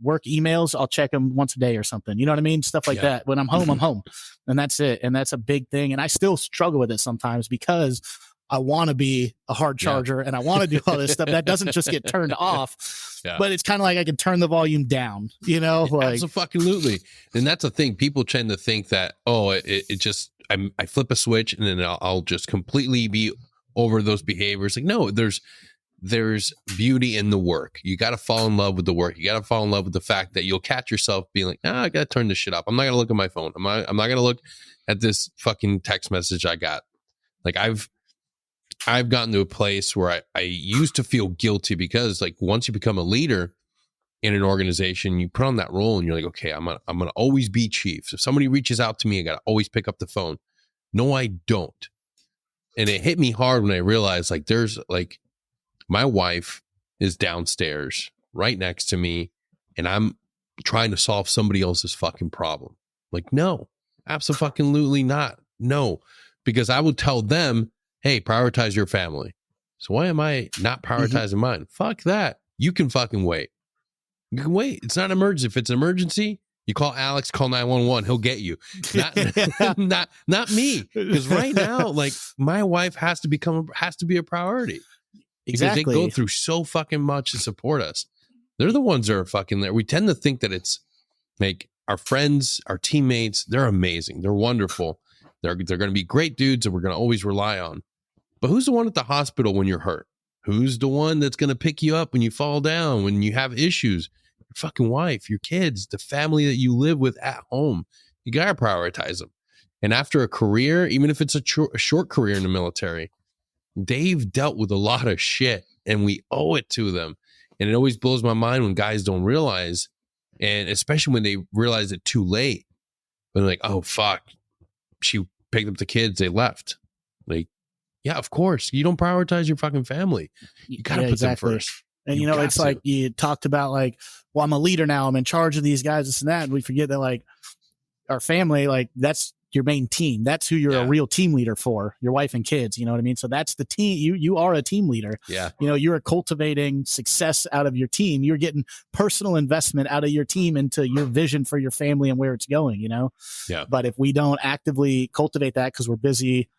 work emails. I'll check them once a day or something. You know what I mean? Stuff like that. When I'm home, I'm home. And that's it. And that's a big thing. And I still struggle with it sometimes because I want to be a hard charger and I want to do all this stuff. That doesn't just get turned off, but it's kind of like I can turn the volume down, like absolutely. And that's the thing. People tend to think that, it just, I flip a switch and then I'll just completely be over those behaviors. Like, no, there's beauty in the work. You got to fall in love with the work. You got to fall in love with the fact that you'll catch yourself being like, I got to turn this shit up. I'm not going to look at my phone. I'm not going to look at this fucking text message I got. Like I've gotten to a place where I used to feel guilty because like once you become a leader in an organization, you put on that role and you're like, okay, I'm gonna always be chief. So if somebody reaches out to me, I gotta always pick up the phone. No, I don't. And it hit me hard when I realized like there's like my wife is downstairs right next to me and I'm trying to solve somebody else's fucking problem. Like, no, absolutely not. No, because I would tell them, hey, prioritize your family. So why am I not prioritizing mine? Fuck that. You can fucking wait. You can wait. It's not an emergency. If it's an emergency, you call Alex, call 911. He'll get you. Not me. Because right now, like my wife has to be a priority. Exactly. Because they go through so fucking much to support us. They're the ones that are fucking there. We tend to think that it's like our friends, our teammates, they're amazing. They're wonderful. They're going to be great dudes that we're going to always rely on. But who's the one at the hospital when you're hurt? Who's the one that's going to pick you up when you fall down, when you have issues? Your fucking wife, your kids, the family that you live with at home. You got to prioritize them. And after a career, even if it's a short career in the military, they've dealt with a lot of shit and we owe it to them. And it always blows my mind when guys don't realize, and especially when they realize it too late. When they're like, oh, fuck, she picked up the kids, they left. Like, yeah, of course. You don't prioritize your fucking family. You got to put them first. And it's like you talked about like, well, I'm a leader now. I'm in charge of these guys, this and that. And we forget that like our family, like that's your main team. That's who you're a real team leader for, your wife and kids. You know what I mean? So that's the team. You are a team leader. Yeah. You're cultivating success out of your team. You're getting personal investment out of your team into your vision for your family and where it's going, Yeah. But if we don't actively cultivate that because we're busy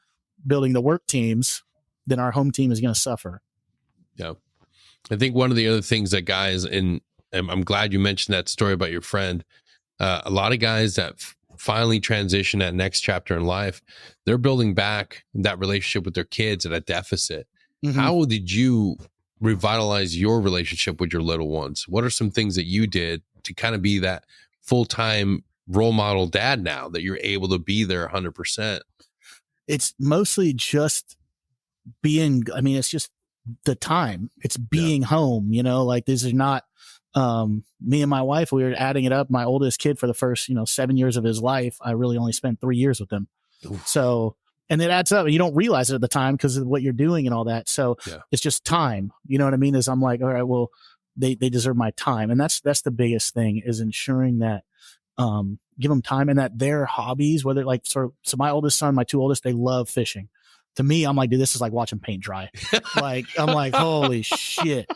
building the work teams, then our home team is going to suffer. Yeah. I think one of the other things that guys, and I'm glad you mentioned that story about your friend, a lot of guys that finally transition that next chapter in life, they're building back that relationship with their kids at a deficit. Mm-hmm. How did you revitalize your relationship with your little ones? What are some things that you did to kind of be that full-time role model dad now that you're able to be there 100%? It's mostly just it's just the time. It's being home, like this is not me and my wife, we were adding it up. My oldest kid for the first 7 years of his life, I really only spent 3 years with him. Oof. So, and it adds up and you don't realize it at the time because of what you're doing and all that. So it's just time, you know what I mean? Is I'm like, all right, well, they deserve my time. And that's the biggest thing, is ensuring that give them time, and that their hobbies, whether like so my oldest son, my two oldest, they love fishing. To me, I'm like, dude, this is like watching paint dry. Like, I'm like, holy shit.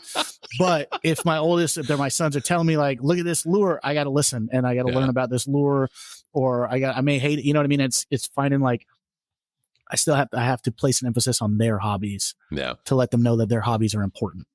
But if my sons are telling me like, look at this lure, I got to listen and I got to learn about this lure, or I may hate it. You know what I mean? It's finding like, I have to place an emphasis on their hobbies to let them know that their hobbies are important.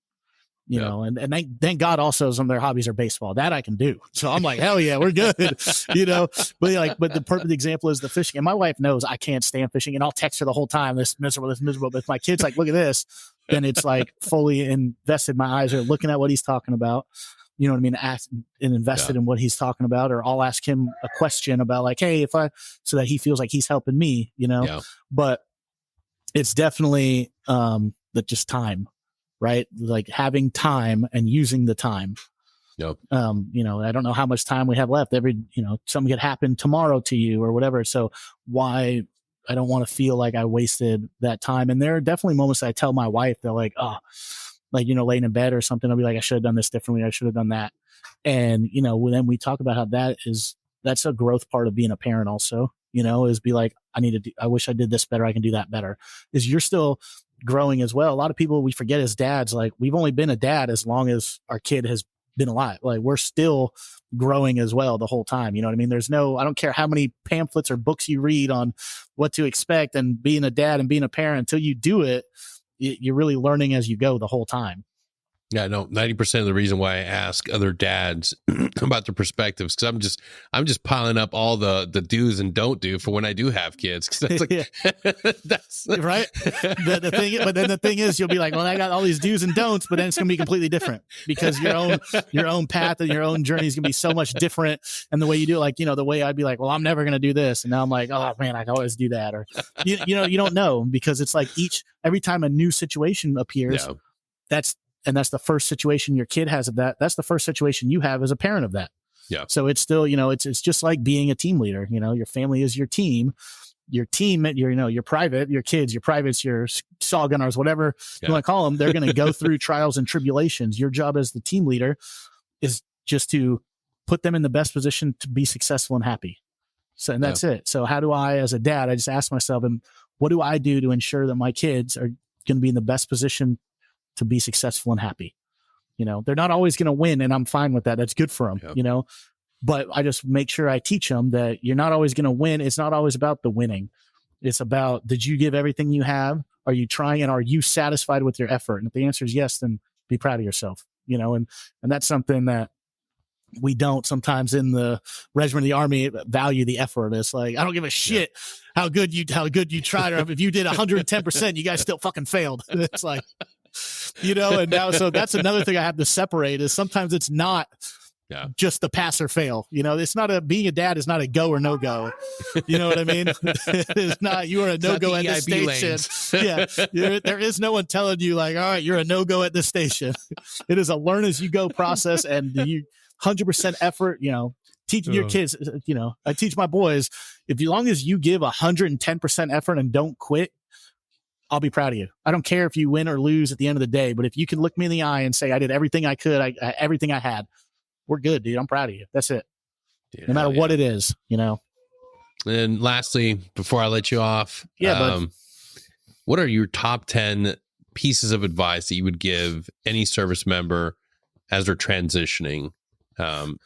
You know, and thank God also some of their hobbies are baseball. That I can do. So I'm like, hell yeah, we're good. But the perfect example is the fishing. And my wife knows I can't stand fishing, and I'll text her the whole time, this miserable. But if my kid's like, look at this, then it's like fully invested. My eyes are looking at what he's talking about. You know what I mean? Asked and invested in what he's talking about, or I'll ask him a question about like, hey, so that he feels like he's helping me, but it's definitely just time. Right? Like having time and using the time. Yep. I don't know how much time we have left. Something could happen tomorrow to you or whatever. So why I don't want to feel like I wasted that time. And there are definitely moments that I tell my wife, they're like, laying in bed or something. I'll be like, I should have done this differently. I should have done that. And, then we talk about how that's a growth part of being a parent also, is be like, I wish I did this better. I can do that better. Is you're still growing as well. A lot of people, we forget as dads, like we've only been a dad as long as our kid has been alive. Like we're still growing as well the whole time. You know what I mean? I don't care how many pamphlets or books you read on what to expect and being a dad and being a parent, until you do it, you're really learning as you go the whole time. Yeah, no, 90% of the reason why I ask other dads about their perspectives, because I'm just piling up all the do's and don't do for when I do have kids. Cause that's like, that's right. But then the thing is, you'll be like, well, I got all these do's and don'ts, but then it's going to be completely different because your own path and your own journey is going to be so much different. And the way you do it, like, the way I'd be like, well, I'm never going to do this. And now I'm like, oh man, I can always do that. Or, you don't know, because it's like every time a new situation appears, that's the first situation your kid has of that. That's the first situation you have as a parent of that. Yeah. So it's still, it's just like being a team leader. Your family is your team, your private, your kids, your privates, your saw gunners, whatever you want to call them. They're going to go through trials and tribulations. Your job as the team leader is just to put them in the best position to be successful and happy. So, and that's it. So how do I, as a dad, I just ask myself, and what do I do to ensure that my kids are going to be in the best position to be successful and happy? They're not always going to win, and I'm fine with that. That's good for them, but I just make sure I teach them that you're not always going to win. It's not always about the winning. It's about, did you give everything you have? Are you trying, and are you satisfied with your effort? And if the answer is yes, then be proud of yourself, and that's something that we don't sometimes in the regiment of the Army value the effort. It's like, I don't give a shit how good you tried, or if you did 110%, you guys still fucking failed. It's like, and now, so that's another thing I have to separate, is sometimes it's not just the pass or fail. It's not being a dad is not a go or no go. You know what I mean? It's not, you are a no go at this station. There is no one telling you like, all right, you're a no go at this station. It is a learn as you go process, and you 100% effort, teaching your kids, I teach my boys, as long as you give 110% effort and don't quit, I'll be proud of you. I don't care if you win or lose at the end of the day, but if you can look me in the eye and say, I did everything I could, everything I had, we're good, dude. I'm proud of you. That's it. Dude, no matter what it is, And lastly, before I let you off, but what are your top 10 pieces of advice that you would give any service member as they're transitioning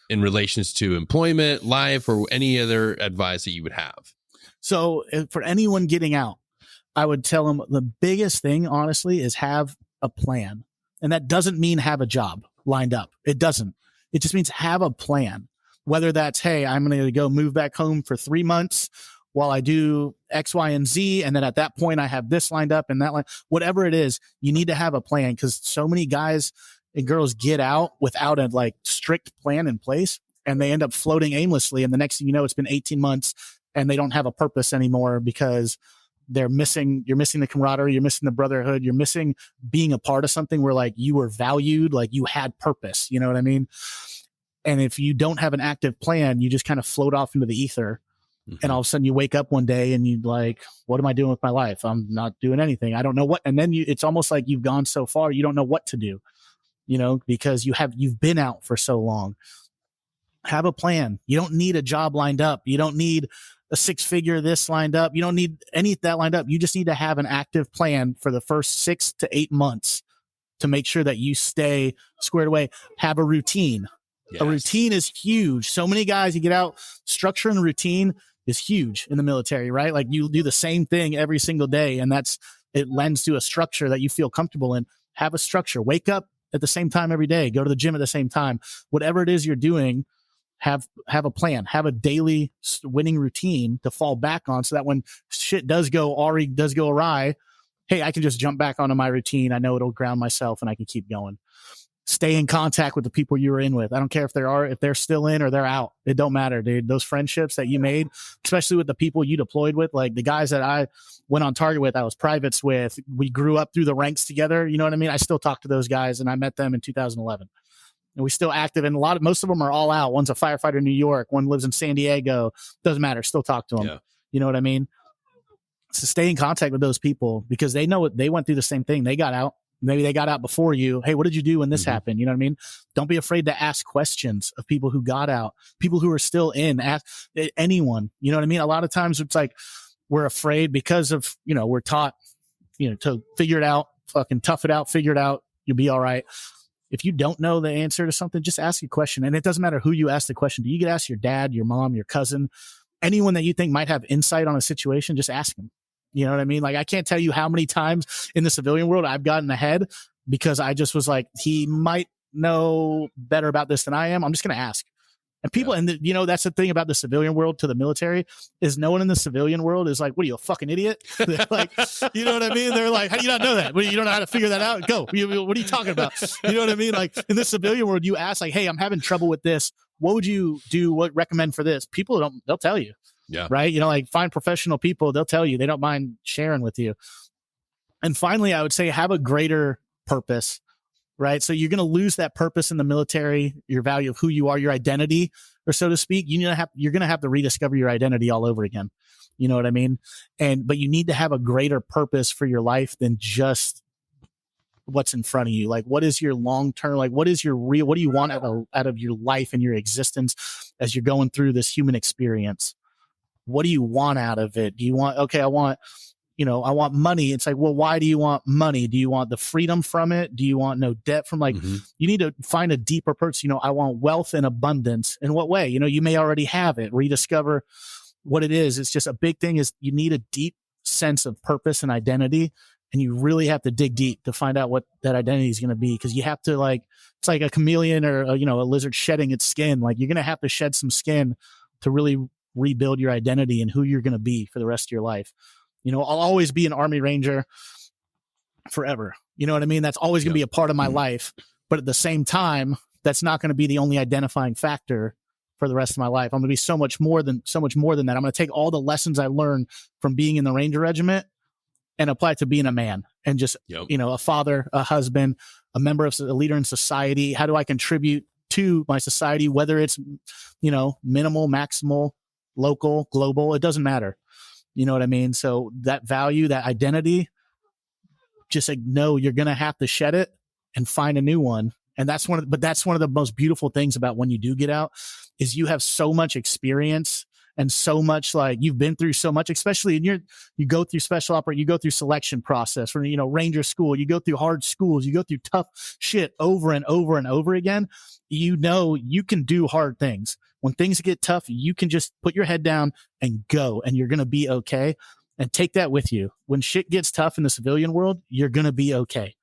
in relations to employment, life, or any other advice that you would have? So for anyone getting out, I would tell them the biggest thing, honestly, is have a plan. And that doesn't mean have a job lined up. It doesn't. It just means have a plan. Whether that's, hey, I'm going to go move back home for 3 months while I do X, Y, and Z. And then at that point, I have this lined up and that line. Whatever it is, you need to have a plan, because so many guys and girls get out without a strict plan in place, and they end up floating aimlessly. And the next thing you know, it's been 18 months and they don't have a purpose anymore, because you're missing the camaraderie, you're missing the brotherhood, you're missing being a part of something where you were valued, you had purpose. You know what I mean? And if you don't have an active plan, you just kind of float off into the ether. Mm-hmm. And all of a sudden you wake up one day and you're like, what am I doing with my life? I'm not doing anything. I don't know what. And then it's almost like you've gone so far, you don't know what to do, because you've been out for so long. Have a plan. You don't need a job lined up. You don't need a 6-figure this lined up. You don't need any of that lined up. You just need to have an active plan for the first 6 to 8 months to make sure that you stay squared away. Have a routine. Yes. A routine is huge. So many guys, you get out, structure and routine is huge in the military, right? You do the same thing every single day, and it lends to a structure that you feel comfortable in. Have a structure. Wake up at the same time every day. Go to the gym at the same time. Whatever it is you're doing, have a plan. Have a daily winning routine to fall back on, so that when shit does go awry, hey, I can just jump back onto my routine. I know it'll ground myself and I can keep going. Stay in contact with the people you were in with. I don't care if they're still in or they're out. It don't matter, dude. Those friendships that you made, especially with the people you deployed with, the guys that I went on target with, I was privates with, we grew up through the ranks together. You know what I mean? I still talk to those guys, and I met them in 2011. And we still active, and most of them are all out. One's a firefighter in New York. One lives in San Diego. Doesn't matter. Still talk to them. Yeah. You know what I mean? So stay in contact with those people, because they know they went through the same thing. They got out. Maybe they got out before you. Hey, what did you do when this happened? You know what I mean? Don't be afraid to ask questions of people who got out, people who are still in. Ask anyone. You know what I mean? A lot of times it's we're afraid because of, we're taught, to figure it out, fucking tough it out, figure it out. You'll be all right. If you don't know the answer to something, just ask a question. And it doesn't matter who you ask the question to. You could ask your dad, your mom, your cousin, anyone that you think might have insight on a situation. Just ask them. You know what I mean? I can't tell you how many times in the civilian world I've gotten ahead because I just was he might know better about this than I am. I'm just going to ask. And people, that's the thing about the civilian world to the military, is no one in the civilian world is what are you, a fucking idiot? They're you know what I mean? They're how do you not know that? You don't know how to figure that out? Go. What are you talking about? You know what I mean? In the civilian world, you ask hey, I'm having trouble with this. What would you do? What recommend for this? People they'll tell you. Yeah. Right. Find professional people. They'll tell you. They don't mind sharing with you. And finally, I would say have a greater purpose, right? So you're going to lose that purpose in the military, your value of who you are, your identity, or so to speak. You're going to have to rediscover your identity all over again. You know what I mean? But you need to have a greater purpose for your life than just what's in front of you. What is your long-term, what is your what do you want out of your life and your existence as you're going through this human experience? What do you want out of it? Do you want, I want money. It's well, why do you want money? Do you want the freedom from it? Do you want no debt from you need to find a deeper purpose. I want wealth and abundance. In what way? You may already have it. Rediscover what it is. It's just a big thing is you need a deep sense of purpose and identity. And you really have to dig deep to find out what that identity is going to be. Because you have to it's like a chameleon or, a lizard shedding its skin. You're going to have to shed some skin to really rebuild your identity and who you're going to be for the rest of your life. I'll always be an Army Ranger forever. You know what I mean? That's always going to be a part of my life. But at the same time, that's not going to be the only identifying factor for the rest of my life. I'm going to be so much more than that. I'm going to take all the lessons I learned from being in the Ranger Regiment and apply it to being a man and just, a father, a husband, a member of a leader in society. How do I contribute to my society, whether it's, minimal, maximal, local, global, it doesn't matter. You know what I mean? So that value, that identity, just like, no, you're going to have to shed it and find a new one. And that's one of the most beautiful things about when you do get out is you have so much experience and so much, like, you've been through so much, especially in you go through special operation, you go through selection process for, Ranger school, you go through hard schools, you go through tough shit over and over and over again. You can do hard things. When things get tough, you can just put your head down and go, and you're going to be okay. And take that with you. When shit gets tough in the civilian world, you're going to be okay.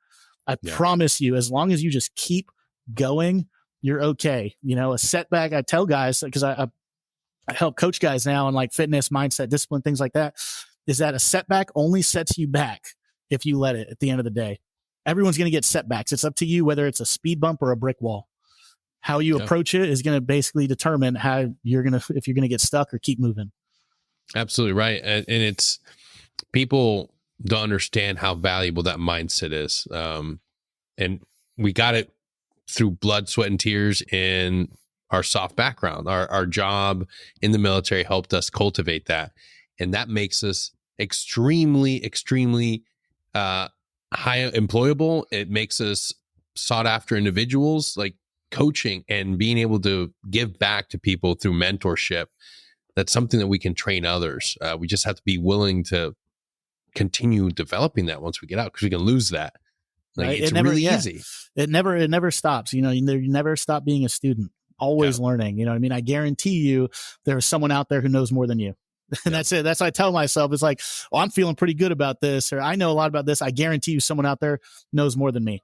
I promise you, as long as you just keep going, you're okay. A setback, I tell guys, because I help coach guys now on like fitness, mindset, discipline, things like that, is that a setback only sets you back if you let it at the end of the day. Everyone's going to get setbacks. It's up to you whether it's a speed bump or a brick wall. How you approach it is going to basically determine how if you're going to get stuck or keep moving. Absolutely right. And it's, people don't understand how valuable that mindset is. And we got it through blood, sweat, and tears in our soft background. Our job in the military helped us cultivate that. And that makes us extremely, extremely high employable. It makes us sought after individuals. Like coaching and being able to give back to people through mentorship. That's something that we can train others. We just have to be willing to continue developing that once we get out, because we can lose that. Like, right? It's really easy. It never stops. You never stop being a student, always learning. You know what I mean? I guarantee you there's someone out there who knows more than you. And that's it. That's what I tell myself. It's like, oh, I'm feeling pretty good about this, or I know a lot about this. I guarantee you someone out there knows more than me.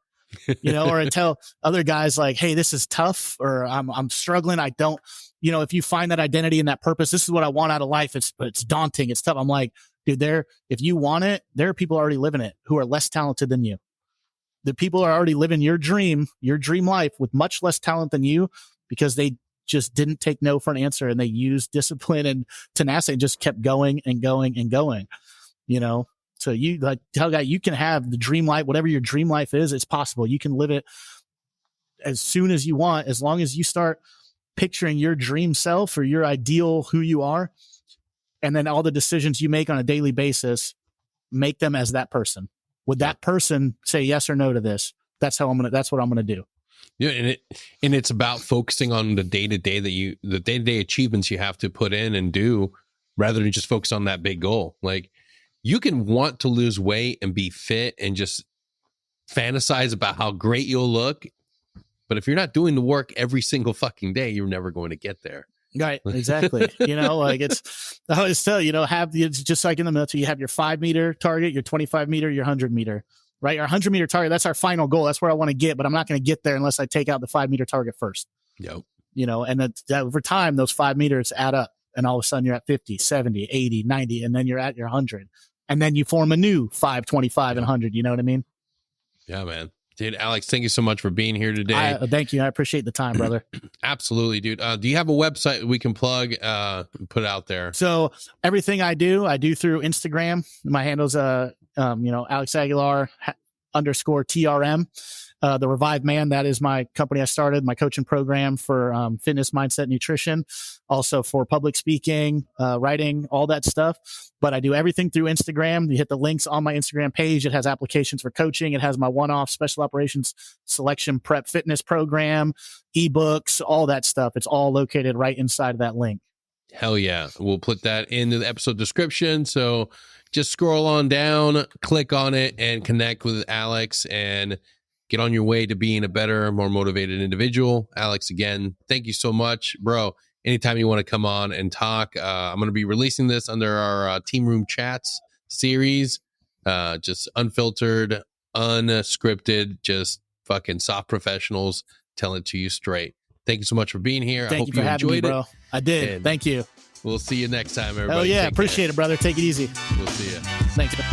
Or I tell other guys like, hey, this is tough, or I'm struggling. I don't, if you find that identity and that purpose, this is what I want out of life. It's daunting. It's tough. I'm like, dude, if you want it, there are people already living it who are less talented than you. The people are already living your dream life with much less talent than you, because they just didn't take no for an answer, and they used discipline and tenacity and just kept going and going and going, So you like tell a guy, you can have the dream life, whatever your dream life is, it's possible. You can live it as soon as you want, as long as you start picturing your dream self or your ideal who you are. And then all the decisions you make on a daily basis, make them as that person. Would that person say yes or no to this? That's what I'm going to do. Yeah. And it's about focusing on the day-to-day achievements you have to put in and do, rather than just focus on that big goal. Like, you can want to lose weight and be fit and just fantasize about how great you'll look, but if you're not doing the work every single fucking day, you're never going to get there. Right. Exactly. Like I always tell it's just like in the military, you have your 5 meter target, your 25 meter, your 100 meter, right? Our 100 meter target, that's our final goal. That's where I want to get, but I'm not going to get there unless I take out the 5 meter target first. Yep. And that over time, those 5 meters add up, and all of a sudden you're at 50, 70, 80, 90, and then you're at your 100. And then you form a new 5, 25, and 100. You know what I mean? Yeah, man. Dude, Alex, thank you so much for being here today. Thank you. I appreciate the time, brother. Absolutely, dude. Do you have a website we can plug, put out there? So everything I do through Instagram. My handle's, Alex Aguilar _TRM. The Revived Man, that is my company I started, my coaching program for fitness, mindset, nutrition, also for public speaking, writing, all that stuff. But I do everything through Instagram. You hit the links on my Instagram page. It has applications for coaching. It has my one-off special operations selection prep fitness program, ebooks, all that stuff. It's all located right inside of that link. Hell yeah. We'll put that in the episode description. So just scroll on down, click on it, and connect with Alex and get on your way to being a better, more motivated individual. Alex, again, thank you so much, bro. Anytime you want to come on and talk, I'm going to be releasing this under our Team Room Chats series. Just unfiltered, unscripted, just fucking soft professionals telling it to you straight. Thank you so much for being here. Thank I hope you for having me, bro. I did. And thank you. We'll see you next time, everybody. Oh, yeah. Appreciate it, brother. Take it easy. We'll see you. Thanks, man.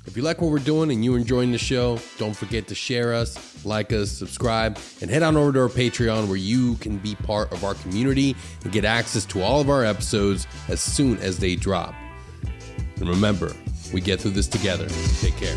If you like what we're doing and you're enjoying the show, don't forget to share us, like us, subscribe, and head on over to our Patreon, where you can be part of our community and get access to all of our episodes as soon as they drop. And remember, we get through this together. Take care.